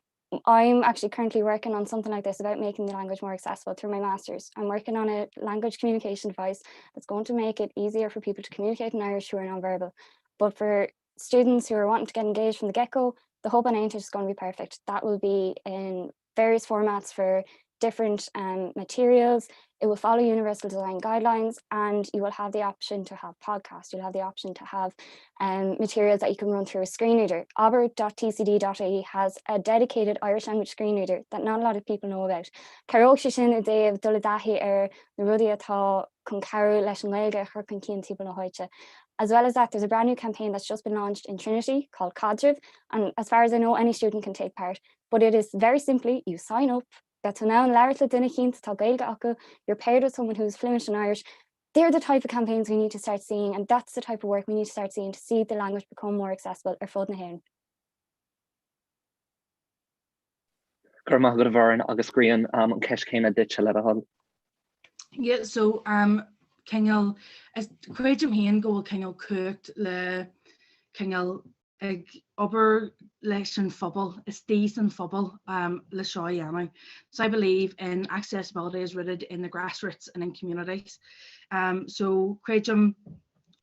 actually currently working on something like this about making the language more accessible through my master's. I'm working on a language communication device that's going to make it easier for people to communicate in Irish who are nonverbal. But for students who are wanting to get engaged from the get-go, the Hub on Aintish is going to be perfect. That will be in various formats for different materials. It will follow universal design guidelines, and you will have the option to have podcasts. You'll have the option to have materials that you can run through a screen reader. Aber.tcd.ie has a dedicated Irish language screen reader that not a lot of people know about. Caróg sin a day of duladahi na rudi atá con Carol leis an Gaeilge chur con cían tíbal na hoite. As well as that, there's a brand new campaign that's just been launched in Trinity called Cadriv, and as far as I know, any student can take part. But it is very simply, you sign up, that's now in Larry Dinner Keens, you're paired with someone who's fluent in Irish. They're the type of campaigns we need to start seeing, and that's the type of work we need to start seeing to see the language become more accessible or fod na hain. Gurmagh go bhhain agus Grian an ceis céine dit se le a hall. Yeah, so Kengal is Quajum Hain go Kengal cooked le Kengal ag ober lection fubble is decent fubble le show. So I believe in accessibility is rooted in the grassroots and in communities. So Quajum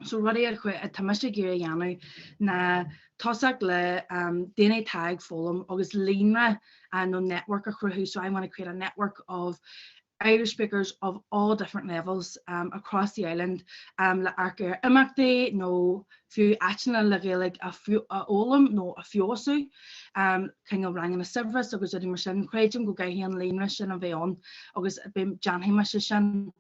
so ruddy a tamisha giri yanu na tosak le DNA tag folum August Lina and no network who so I want to create a network of Irish speakers of all different levels across the island. La arca imakti no few actually like a few olam no a few also king of rang in a service agus odi machine Craigum go gai hian lean mission of on agus bim Jan Himashishan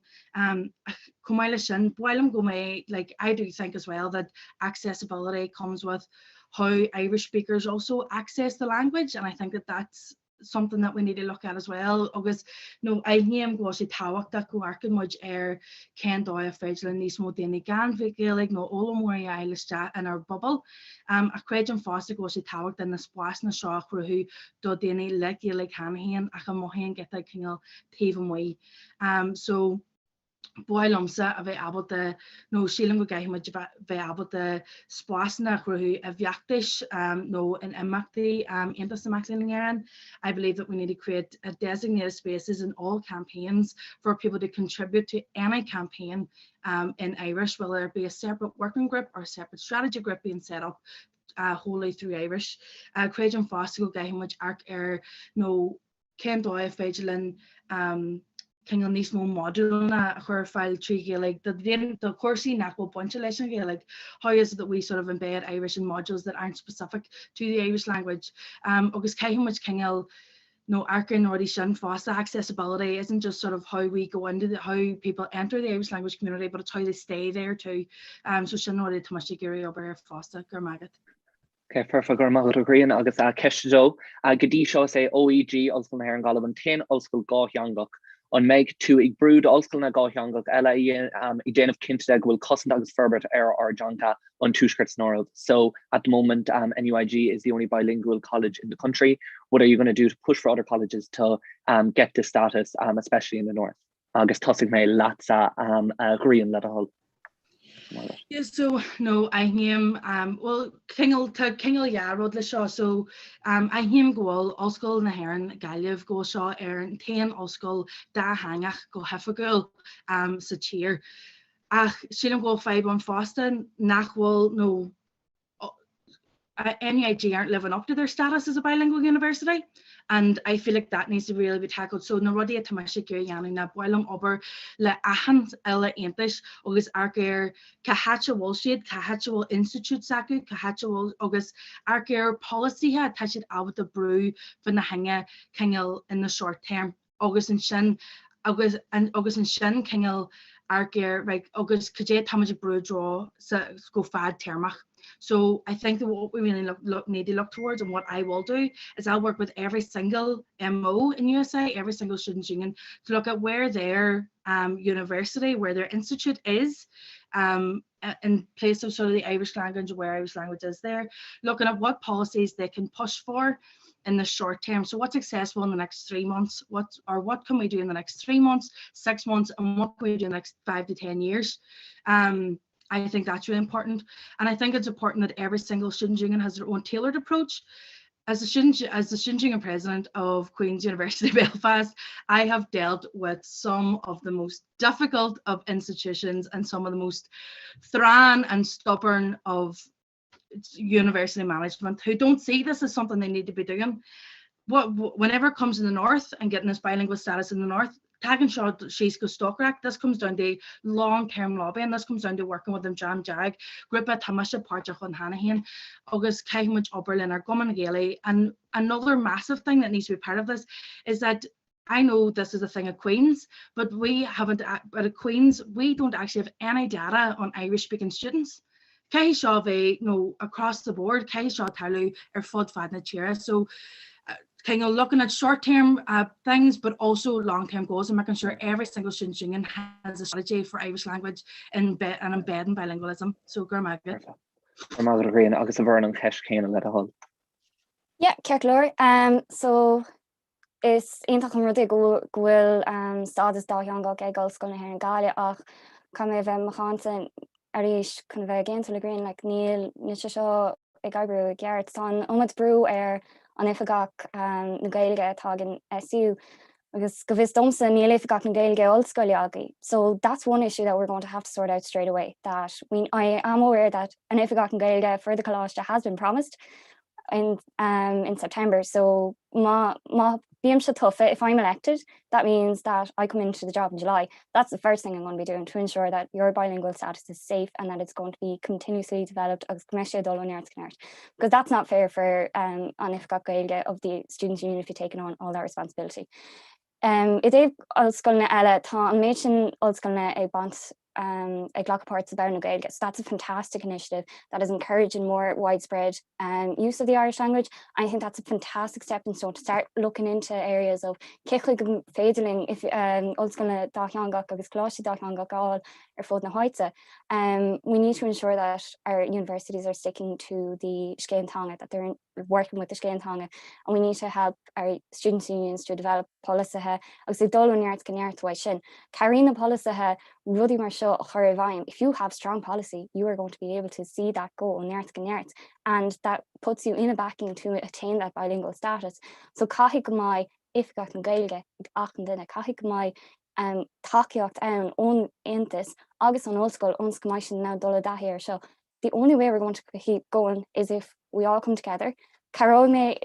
Kumaila while go may like I do think as well that accessibility comes with how Irish speakers also access the language, and I think that that's something that we need to look at as well. Agus no I name glossy tawak that go arkin much Ken doya federal and these more than gan like no all more Irish chat in our bubble. A Craigum Foster glossy tawak than the splash na shock who do deni like Hanahan I can mohan get that kingal taven way. So boy lumsa a bheith able de no sílim go gaith muid bheith able de splasna chruthú a bheachtais no in imachtaí Aontas na Maclean. I believe that we need to create a designated spaces in all campaigns for people to contribute to any campaign in Irish, whether it be a separate working group or a separate strategy group being set up wholly through Irish. Craigum Foster go gaith muid arc no Ken Doyle Fedgelin King on these more module na her file tree like the coursey na go bunch of lesson like how is it that we sort of embed Irish in modules that aren't specific to the Irish language. August how much Kingel no arcin or shin foster accessibility isn't just sort of how we go into how people enter the Irish language community, but it's how they stay there too. So shin already to much giri over foster Gurmagat. Okay, perfect. Gurmagh agreeing agus Kesh Gadi show say OEG also na an Galavan 10 also go Yangok. On meg to ag brood allscoil na gáithangach eile I déanamh cinnte will cosint agus ferbert or Jonka on Tushkirts North. So at the moment NUIG is the only bilingual college in the country. What are you going to do to push for other colleges to get this status, especially in the north? Agus tosig me latsa Korean let a whole. Yeah, so no, I him well Kingle yeah rod le seo so I him goal oscail na heran galibh go seo an 10 oscail da hangach go hefagul sa tír ach sin go 5 on Foston nachhol no NUIG aren't living up to their status as a bilingual university, and I feel like that needs to really be tackled. So na rudi a tamasha gyryanning na boilum ober le ahan ella English agus arger kahacha Walshid kahacha Institute saku kahacha agus arger policy ha touched out the brew for na hanga kingel in the short term agus and shin agus and shin kingel arger like agus kaje tamaja brew draw sa go fad termach. So I think that what we really need to look towards, and what I will do, is I'll work with every single MO in USI, every single student union, to look at where their university, where their institute is, in place of sort of the Irish language, where Irish language is there, looking at what policies they can push for in the short term. So what's accessible in the next 3 months? What can we do in the next 3 months, 6 months, and what can we do in the next 5 to 10 years? I think that's really important, and I think it's important that every single student union has their own tailored approach. As the student union president of Queen's University Belfast, I have dealt with some of the most difficult of institutions and some of the most thran and stubborn of university management who don't see this as something they need to be doing. Whenever it comes in the north and getting this bilingual status in the north, tagging shot she's go stockrak, this comes down to long-term lobbying, this comes down to working with them Jam Jag, group at Tamasha Parchach on Hanahan, August Kaimuch Oberlin or Goman Gailey. And another massive thing that needs to be part of this is that I know this is a thing at Queen's, but at Queen's, we don't actually have any data on Irish speaking students. Kai Shave, across the board, Kai Shaw Talu or Fod Fadna Chira. So kind of looking at short-term things, but also long-term goals, and making sure every single student union has a strategy for Irish language and embedding bilingualism. So, Gurmagad. Yeah, Kirklor. So is eintak rudi gwil stadas da young ge goal school here in Galia ach come even machansen arish kind of again to the green like Neil Nisha a garbrew Garrett son omad brew an ifagach na gailge tag in SU because govis domsa níl ifagach na gailge old scoiliagi. So that's one issue that we're going to have to sort out straight away. That I am aware that an ifagach na gailge for the collage has been promised in September. So ma Bím se tuffa, if I'm elected, that means that I come into the job in July. That's the first thing I'm going to be doing to ensure that your bilingual status is safe and that it's going to be continuously developed because that's not fair for an ifgach gailge of the students' union if you're taking on all that responsibility. Idéh ollscoilna eile tá an méid sin ollscoilna ag bant ag ghlach parts about na gailge. So that's a fantastic initiative that is encouraging more widespread use of the Irish language. I think that's a fantastic stepping stone to start looking into areas of cichlig féidirling if ollscoilna dácheangach agus cláiste dácheangach gáil fód na háite. We need to ensure that our universities are sticking to the Skeantanga, that they're working with the Skeantanga, and we need to help our students' unions to develop policy agus dul neart ganneart wa sin. Carina policy rudi mar seo a chur bhaim. If you have strong policy, you are going to be able to see that goal neart ganneart, and that puts you in a backing to attain that bilingual status. So caithfidh go mai ifgach na gailge ach an duine caithfidh go mai takeíocht ann ón Aontas agus an ollscoil ons go mai sin ná dul dathir seo. The only way we're going to keep going is if we all come together. Carol me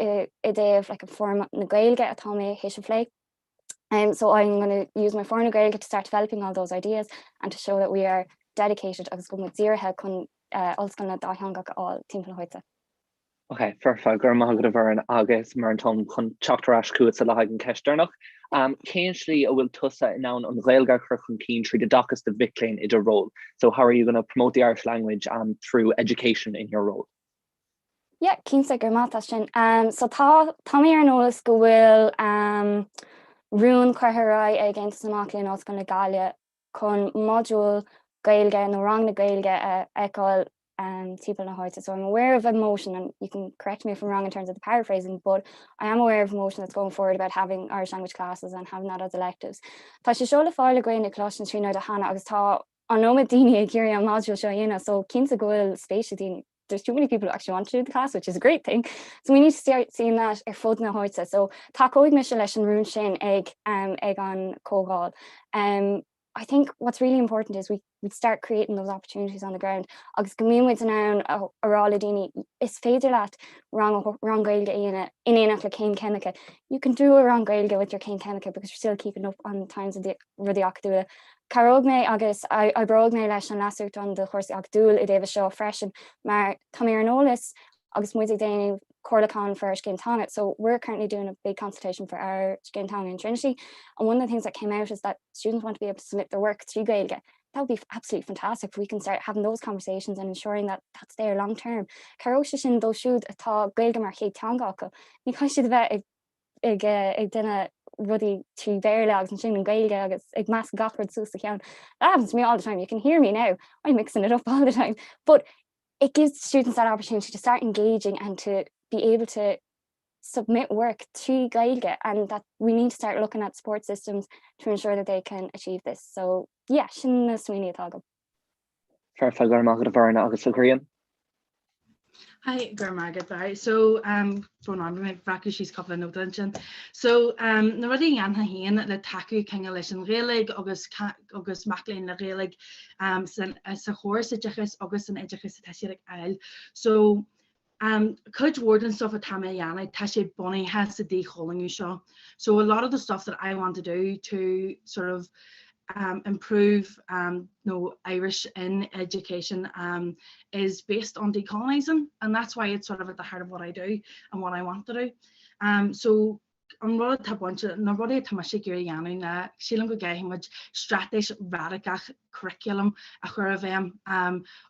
idéh like a form na gailge atá mé héis flé. So I'm going to use my foreign gailge to start developing all those ideas and to show that we are dedicated agus go with zero head kun ollscoilna dácheangach all timp na hoite. Okay, perfect. Gur mágad a bhar an agus mar an tom chun teachtarás cuat sa láthag an ceisternach. Céanslí a bhfuil tusa in an gailge chur chun cín trí the dachas de vicléin idir role. So how are you going to promote the Irish language through education in your role? Yeah, cínsa gur mátha sin. So tá mé ar nólas go bhfuil rún chuthráid ag Aontas Amach Líon Ollscoil na Gailge chun module gailge nó rang na gailge eáil timp na háite. So I'm aware of a motion, and you can correct me if I'm wrong in terms of the paraphrasing, but I am aware of a motion that's going forward about having Irish language classes and having that as electives. Tá sé seo le fáil le gaine cláis na trína de hana agus tá an nóid daoine ag géirí an module seo dhéanamh, so cinnte go bhfuil spéise daoine. There's too many people who actually want to do the class, which is a great thing. So we need to start seeing that ar fud na háirte. So tá cóig me se leis an rún sin ag an cógáil. I think what's really important is we'd start creating those opportunities on the ground. Agus go míon an arála daoine is féidir leat rang gaeilge in éanach le céim cenacha. You can do a rang gaeilge with your céim cenacha because you're still keeping up on the times of the rudí acadúla. Caróg mé agus I brog mé leis an lasút an de chóirsaí acadúil I déobh seo freisin, mar tá mé ar nólas agus muid ag déanamh Corlacán for our Skintanget. So we're currently doing a big consultation for our Skintanget in Trinity. And one of the things that came out is that students want to be able to submit their work through Gaeilge. That would be absolutely fantastic if we can start having those conversations and ensuring that that's there long term. Caróise sin dó siúd atá Gaeilge mar chéad teangacha. Ní cai siad bheith ag duine rudí trí béir leags an sin an Gaeilge agus ag meas gachard sús a cheann. That happens to me all the time. You can hear me now. I'm mixing it up all the time. But it gives students that opportunity to start engaging and to be able to submit work to Gaeilge, and that we need to start looking at support systems to ensure that they can achieve this. So yeah, sin na swinine atá. Fairfa gur mágad a bharna agus agrian. Hi, gur mágad bar. So bron an me bracu she's couple of notes. So na rudí anha hían le taú chéine leis an réalaigh agus maclainn le réalaigh sa chóir sa dechas agus an idechas sa teisiach eil. So could warden stuff at Tamayana, Tashi Bonnie has the decalling you show. So a lot of the stuff that I want to do to sort of improve Irish in education is based on decolonizing, and that's why it's sort of at the heart of what I do and what I want to do. So an rud tá buinte na rudí tá sé géirí anú na sílam go gaithim muid stratéis radicach curriculum a chur a bheim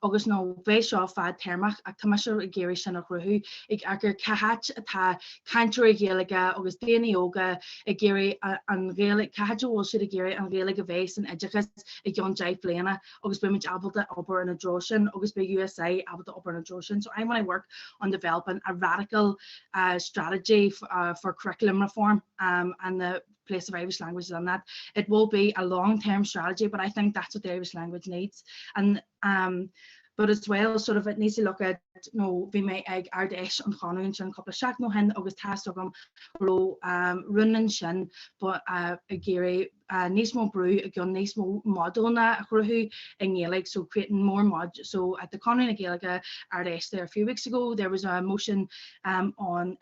agus nó bheith seo fad termach ach tá sé a géirí sin a chruthú ag agur cahat atá canúir géalaige agus déanaí óga a géirí an réalaigh cahatú bhfuil siad a géirí an réalaigh a bheith san idechas i gceann deich bliana agus bu muid abalta obair in a drosin agus bu USI abalta obair in a drosin. So I want to work on developing a radical strategy for curriculum reform and the place of Irish language on that. It will be a long-term strategy, but I think that's what the Irish language needs. And but as well, sort of it needs to look at we may ag ardesh on Chanu and couple of shack no hen August tastogum ro running shin, but a gary nismo brew again nismo model na who in Gaelic, so creating more mod. So at the Conning Gaelic ardesh there a few weeks ago, there was a motion on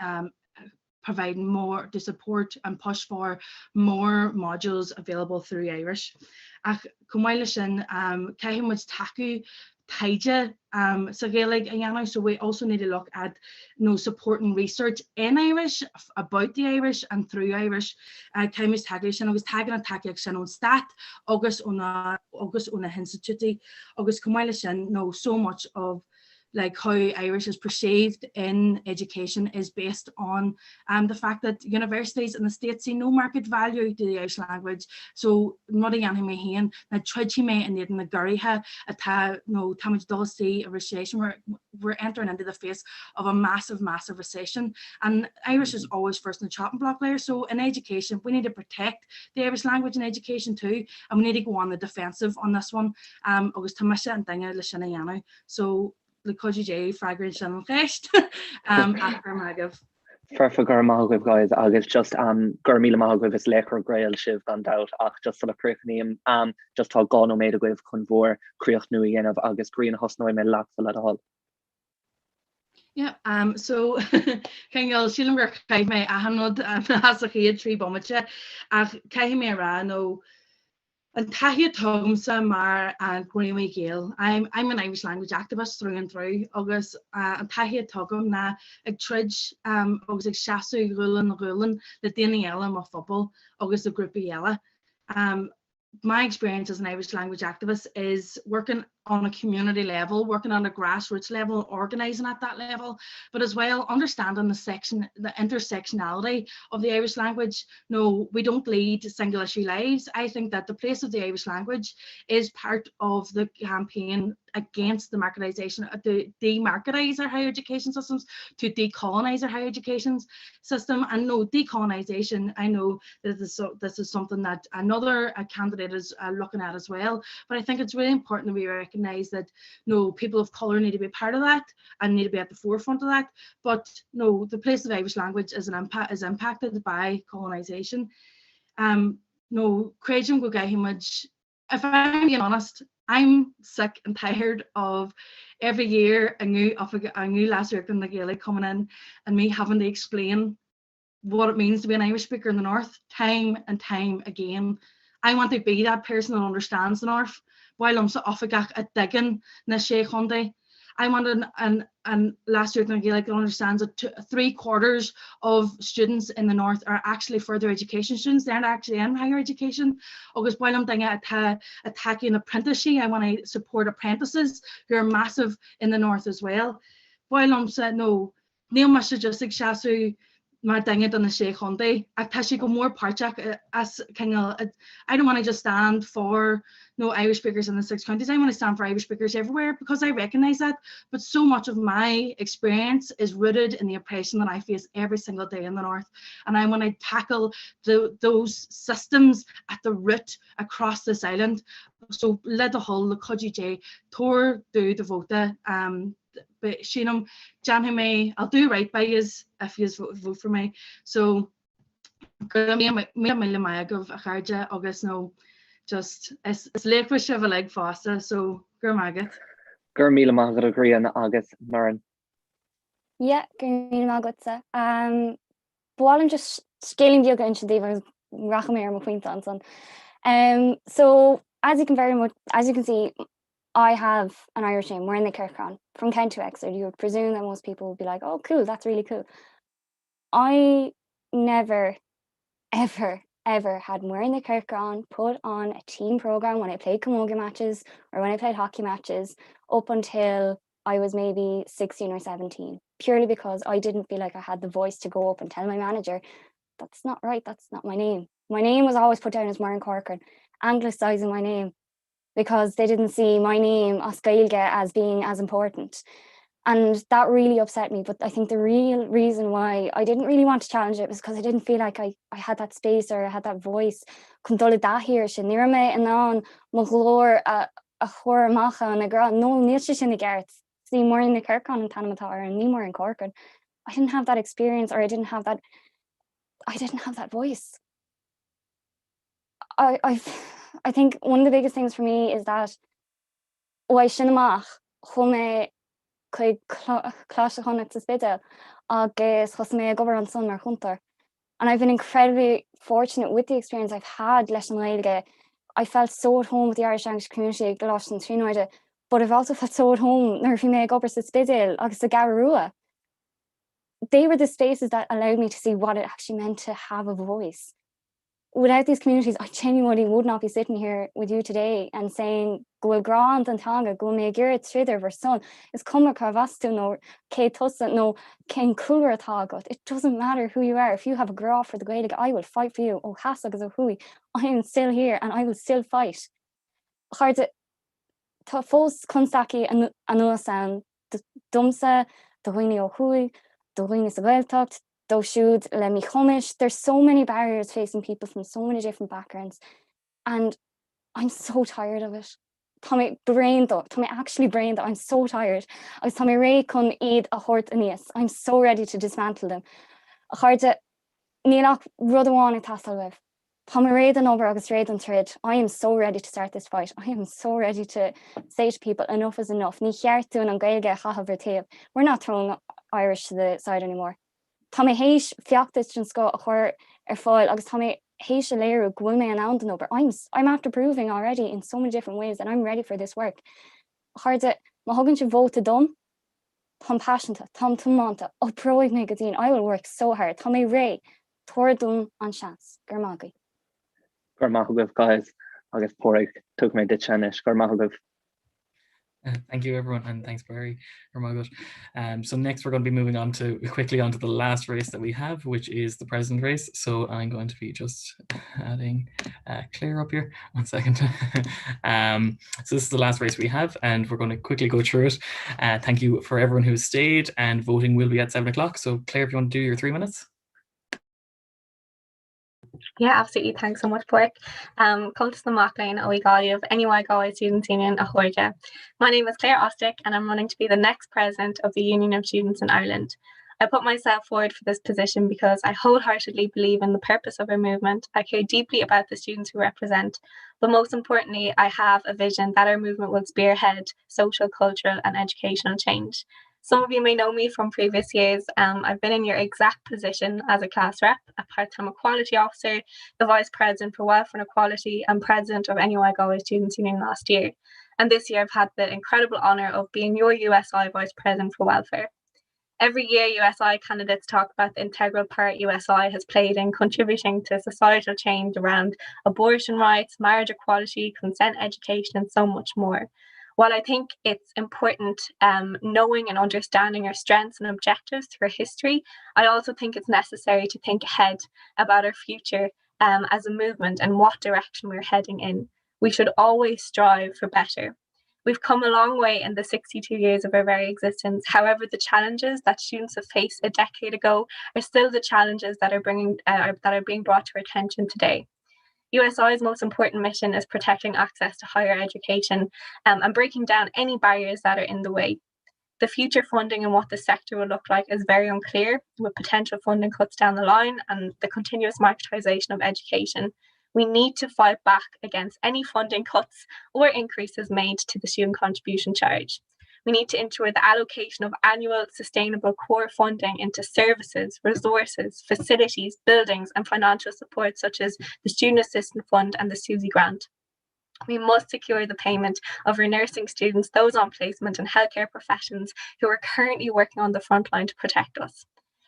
providing more to support and push for more modules available through Irish. So we also need to look at supporting research in Irish about the Irish and through Irish. Caimis tagging and agus tagging and tagging on stat August on institute August so much of like how Irish is perceived in education is based on the fact that universities in the States see no market value to the Irish language. So nothing on me here na trudgy me and na guriha at no tamage dulcy a recession. We're entering into the face of a massive recession, and Irish is always first in the chopping block layer. So in education we need to protect the Irish language in education too, and we need to go on the defensive on this one. August Tamasha and Dinga Lishanayano. So the COGJ fragrance and fest after Magav. For Garmagov guys, August just Gurmila Magov is lekker grail shiv gone out just on a cricnium just how gone made a way of convor creach new again of August Green Hosno me lots a lot of all. Yeah, so can you see them work me I have not has a tree bombacha kai me ra no. And Tahia Tomsa Mar and Greenway Gale. I'm an Irish language activist through and through. August and Tahia Togum na a trudge August Shasu Rulan the Danny Ellen of football August the group Yella. My experience as an Irish language activist is working on a community level, working on a grassroots level, organising at that level, but as well understanding the intersectionality of the Irish language. No, we don't lead single issue lives. I think that the place of the Irish language is part of the campaign against the marketisation, to demarketise our higher education systems, to decolonise our higher education system. And no, decolonisation, I know that this is something that another candidate is looking at as well, but I think it's really important that we recognise that no, people of colour need to be part of that and need to be at the forefront of that. But no, the place of the Irish language is impacted by colonisation. No, Craig go gae much. If I'm being honest, I'm sick and tired of every year a new last year in the Gaelic coming in and me having to explain what it means to be an Irish speaker in the North time and time again. I want to be that person that understands the North while I'm so off at digging na sé chundae. I wanted and last year in the Gaelic understands that 3/4 of students in the North are actually further education students. They're not actually in higher education. Because while I'm thinking attacking apprenticeship, I want to support apprentices who are massive in the North as well. While I'm saying no, Neil must just shasu maar dinge dan sé chundae. Ag tá sé go mór páirteach as I don't want to just stand for no Irish speakers in the 6 counties. I want to stand for Irish speakers everywhere because I recognise that. But so much of my experience is rooted in the oppression that I face every single day in the North. And I want to tackle those systems at the root across this island. So let the whole the CUJ tour do the vote. But Sheenam, Jan May, I'll do right by you if you vote for me. So me of a charge August no just it's late for a leg faster, so gur maget. Gur míle magat agree on August Marin. Yeah, gur míle magat. Bwalin just scaling yoga into the Rachamir McQueen. So as you can see, I have an Irish name. We're in the Kirkcon from Kent to Exeter. You would presume that most people would be like, "Oh, cool, that's really cool." I never, ever had We're in the Kirkcon put on a team program when I played camogie matches or when I played hockey matches up until I was maybe 16 or 17, purely because I didn't feel like I had the voice to go up and tell my manager, "That's not right. That's not my name." My name was always put down as Marin Corcoran, anglicising my name, because they didn't see my name as Gaeilge as being as important. And that really upset me. But I think the real reason why I didn't really want to challenge it was because I didn't feel like I had that space or I had that voice. Chun dul da here sin ní me an an mo glór a chóir macha an a gra no níl sin na gart. See more in the Kirkcon and Tanamatar and me more in Corcoran. I didn't have that experience, or I didn't have that voice. I think one of the biggest things for me is that I sinach chome chuig cláise chun sa spidéil agus chus mé gobar an son mar chuntar. And I've been incredibly fortunate with the experience I've had leis an Gaeilge. I felt so at home with the Irish language community glas an trínoide, but I've also felt so at home nar bhí mé gobar sa spidéil agus sa Gararua. They were the spaces that allowed me to see what it actually meant to have a voice. Without these communities, I genuinely would not be sitting here with you today and saying, "Go grand and tanga, go me girit shrider ver son." It's come carvastu no ke tusa no ken cooler tagot. It doesn't matter who you are. If you have a graph for the Gaelic, I will fight for you. Oh hasag as a hui. I am still here and I will still fight. Hard to fos konstaki anuasan the dumsa, the huini o hui, the huini sabeltocht. Should let me chumish. There's so many barriers facing people from so many different backgrounds, and I'm so tired of it. Tommy actually brain though. I'm so tired. I was Tommy Ray kun eat a hort anias. I'm so ready to dismantle them. A harta nilach rudawan at Tasselwev. Tommy Ray the over August Ray and thread. I am so ready to start this fight. I am so ready to say to people, enough is enough. Ni cheart doing an Gaeilge chahav. We're not throwing Irish to the side anymore. Tommy héis fiachtas an sco a chuir fáil agus Tommy héis a léir ghfuil me an andan over. I'm after proving already in so many different ways that I'm ready for this work. Harde ma hagann se vote dom, Tom passionate, Tom tumanta, proig me gadín. I will work so hard. Tommy Ray, Tordun an chance. Gurmagi. Gurmagov guys, agus porig took me the chanish. Gurmagov. Thank you, everyone, and thanks, Barry. So next, we're going to be moving on to quickly onto the last race that we have, which is the president race. So I'm going to be just adding Claire up here. 1 second. So this is the last race we have, and we're going to quickly go through it. Thank you for everyone who stayed, and voting will be at 7 o'clock. So Claire, if you want to do your 3 minutes. Yeah, absolutely. Thanks so much, Pork. Cultus na Maclean, Oigali of NUI Galway Students Union, Ahoyja. My name is Claire Ostick, and I'm running to be the next president of the Union of Students in Ireland. I put myself forward for this position because I wholeheartedly believe in the purpose of our movement. I care deeply about the students we represent, but most importantly, I have a vision that our movement will spearhead social, cultural, and educational change. Some of you may know me from previous years. I've been in your exact position as a class rep, a part-time equality officer, the vice president for welfare and equality, and president of NUI Galway Students Union last year. And this year I've had the incredible honour of being your USI vice president for welfare. Every year, USI candidates talk about the integral part USI has played in contributing to societal change around abortion rights, marriage equality, consent education, and so much more. While I think it's important knowing and understanding our strengths and objectives through our history, I also think it's necessary to think ahead about our future as a movement and what direction we're heading in. We should always strive for better. We've come a long way in the 62 years of our very existence. However, the challenges that students have faced a decade ago are still the challenges that are being brought to our attention today. USI's most important mission is protecting access to higher education and breaking down any barriers that are in the way. The future funding and what the sector will look like is very unclear, with potential funding cuts down the line and the continuous marketisation of education. We need to fight back against any funding cuts or increases made to the student contribution charge. We need to ensure the allocation of annual sustainable core funding into services, resources, facilities, buildings, and financial support such as the Student Assistance Fund and the SUSI grant. We must secure the payment of our nursing students, those on placement, and healthcare professions who are currently working on the front line to protect us.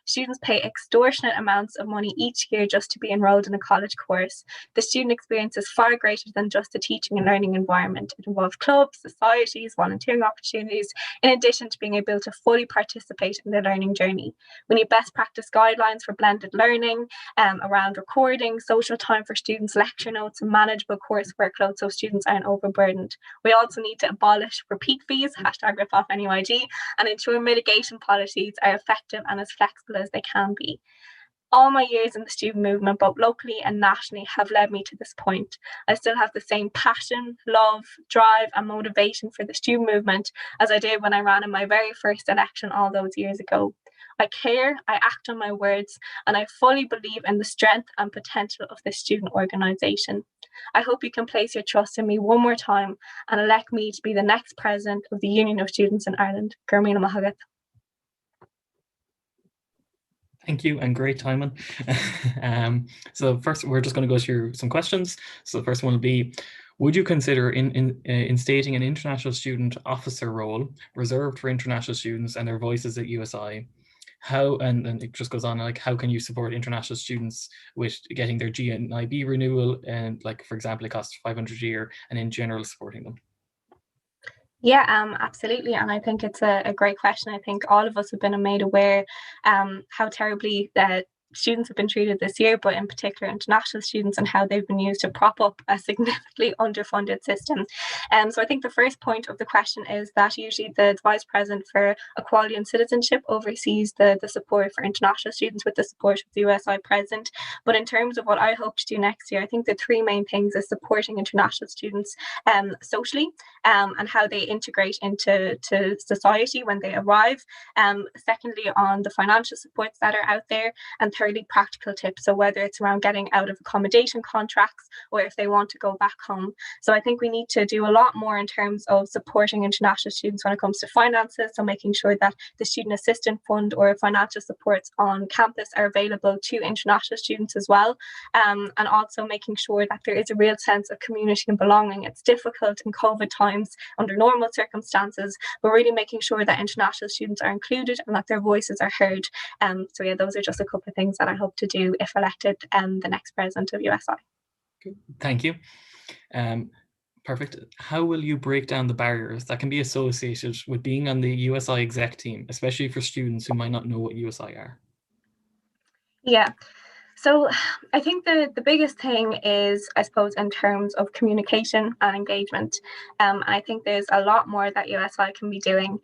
Students pay extortionate amounts of money each year just to be enrolled in a college course. The student experience is far greater than just a teaching and learning environment. It involves clubs, societies, volunteering opportunities, in addition to being able to fully participate in their learning journey. We need best practice guidelines for blended learning around recording, social time for students, lecture notes, and manageable course workload so students aren't overburdened. We also need to abolish repeat fees, #RipOffNUIG, and ensure mitigation policies are effective and as flexible as they can be. All my years in the student movement, both locally and nationally, have led me to this point. I still have the same passion, love, drive, and motivation for the student movement as I did when I ran in my very first election all those years ago. I care, I act on my words, and I fully believe in the strength and potential of this student organisation. I hope you can place your trust in me one more time and elect me to be the next president of the Union of Students in Ireland. Gurmina Mahagat. Thank you, and great timing. So first, we're just going to go through some questions. So the first one will be, would you consider instating an international student officer role reserved for international students and their voices at USI? How, and it just goes on, like, how can you support international students with getting their GNIB renewal? And like, for example, it costs $500 a year, and in general, supporting them. Yeah, absolutely. And I think it's a great question. I think all of us have been made aware how terribly that students have been treated this year, but in particular international students, and how they've been used to prop up a significantly underfunded system. So I think the first point of the question is that usually the Vice President for Equality and Citizenship oversees the support for international students with the support of the USI President. But in terms of what I hope to do next year, I think the three main things is supporting international students socially and how they integrate into society when they arrive. Secondly, on the financial supports that are out there, and thirdly, practical tips. So whether it's around getting out of accommodation contracts or if they want to go back home. So I think we need to do a lot more in terms of supporting international students when it comes to finances. So making sure that the Student Assistance Fund or financial supports on campus are available to international students as well. And also making sure that there is a real sense of community and belonging. It's difficult in COVID times under normal circumstances, but really making sure that international students are included and that their voices are heard. So yeah, those are just a couple of things that I hope to do if elected the next president of USI. Thank you. Perfect. How will you break down the barriers that can be associated with being on the USI exec team, especially for students who might not know what USI are? Yeah. So I think the biggest thing is, I suppose, in terms of communication and engagement. I think there's a lot more that USI can be doing.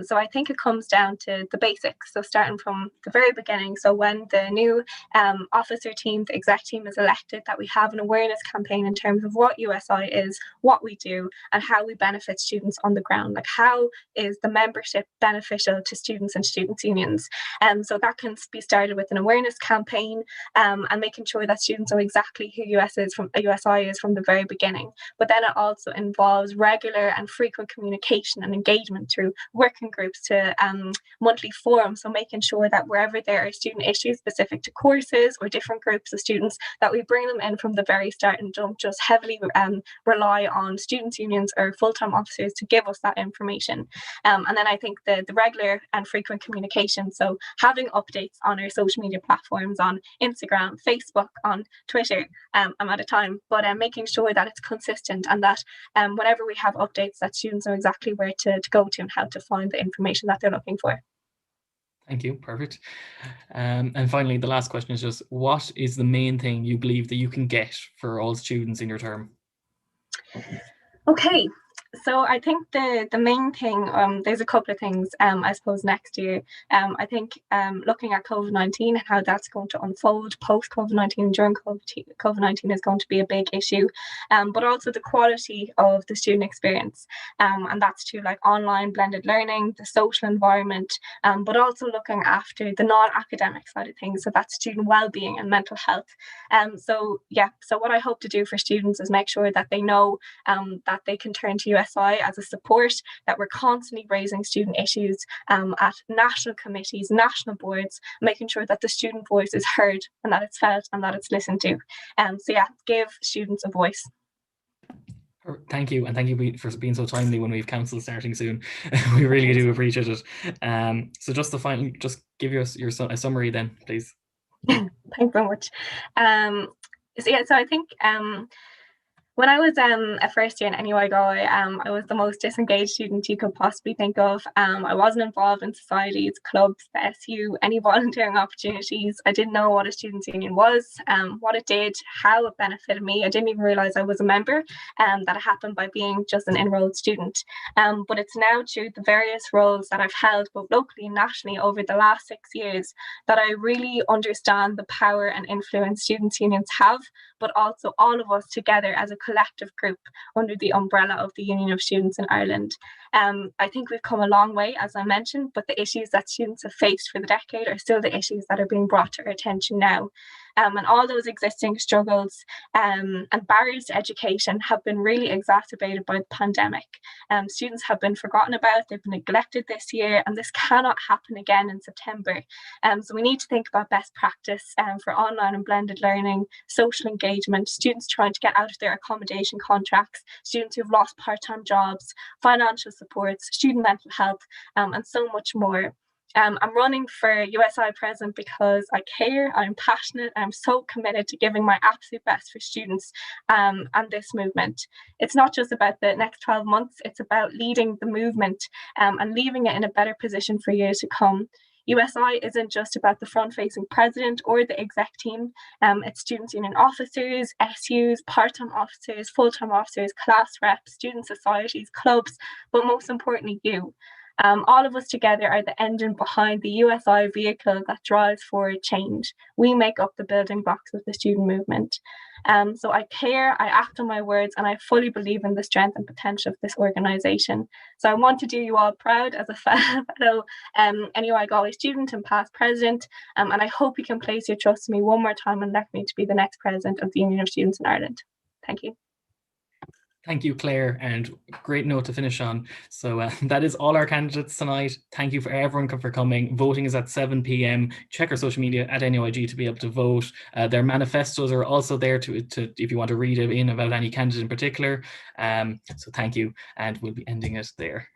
So I think it comes down to the basics. So starting from the very beginning. So when the new officer team, the exec team is elected, that we have an awareness campaign in terms of what USI is, what we do, and how we benefit students on the ground. Like, how is the membership beneficial to students and students' unions? So that can be started with an awareness campaign. And making sure that students know exactly who USI is from the very beginning. But then it also involves regular and frequent communication and engagement through working groups to monthly forums. So making sure that wherever there are student issues specific to courses or different groups of students, that we bring them in from the very start and don't just heavily rely on students' unions or full-time officers to give us that information. And then I think the regular and frequent communication, so having updates on our social media platforms, on Instagram, Facebook, on Twitter. I'm out of time, but making sure that it's consistent and that whenever we have updates, that students know exactly where to go to and how to find the information that they're looking for. Thank you. Perfect. And finally, the last question is just, what is the main thing you believe that you can get for all students in your term? Okay. So I think the main thing, there's a couple of things, I suppose, next year. I think looking at COVID-19 and how that's going to unfold post-COVID-19, during COVID-19 is going to be a big issue, but also the quality of the student experience. And that's to like online blended learning, the social environment, but also looking after the non-academic side of things. So that's student well-being and mental health. So what I hope to do for students is make sure that they know that they can turn to USI as a support, that we're constantly raising student issues at national committees, national boards, making sure that the student voice is heard and that it's felt and that it's listened to. Give students a voice. Thank you, and thank you for being so timely when we have council starting soon. We really do appreciate it. So just give us a summary then, please. Thanks so much. So I think when I was a first year in NUIGSU, I was the most disengaged student you could possibly think of. I wasn't involved in societies, clubs, the SU, any volunteering opportunities. I didn't know what a students' union was, what it did, how it benefited me. I didn't even realise I was a member, that it happened by being just an enrolled student. But it's now through the various roles that I've held, both locally and nationally, over the last 6 years, that I really understand the power and influence students' unions have, but also all of us together as a collective group under the umbrella of the Union of Students in Ireland. I think we've come a long way, as I mentioned, but the issues that students have faced for the decade are still the issues that are being brought to our attention now. And all those existing struggles and barriers to education have been really exacerbated by the pandemic. Students have been forgotten about, they've been neglected this year, and this cannot happen again in September. So we need to think about best practice for online and blended learning, social engagement, students trying to get out of their accommodation contracts, students who've lost part-time jobs, financial supports, student mental health, and so much more. I'm running for USI president because I care, I'm passionate, I'm so committed to giving my absolute best for students and this movement. It's not just about the next 12 months, it's about leading the movement and leaving it in a better position for years to come. USI isn't just about the front-facing president or the exec team. It's students' union officers, SUs, part-time officers, full-time officers, class reps, student societies, clubs, but most importantly, you. All of us together are the engine behind the USI vehicle that drives forward change. We make up the building blocks of the student movement. So I care, I act on my words, and I fully believe in the strength and potential of this organisation. So I want to do you all proud as a fellow NUIGSU student and past president, and I hope you can place your trust in me one more time and elect me to be the next president of the Union of Students in Ireland. Thank you. Thank you, Claire, and great note to finish on. So that is all our candidates tonight. Thank you for everyone for coming. Voting is at 7 p.m. Check our social media at NUIG to be able to vote. Their manifestos are also there to if you want to read in about any candidate in particular. So thank you, and we'll be ending it there.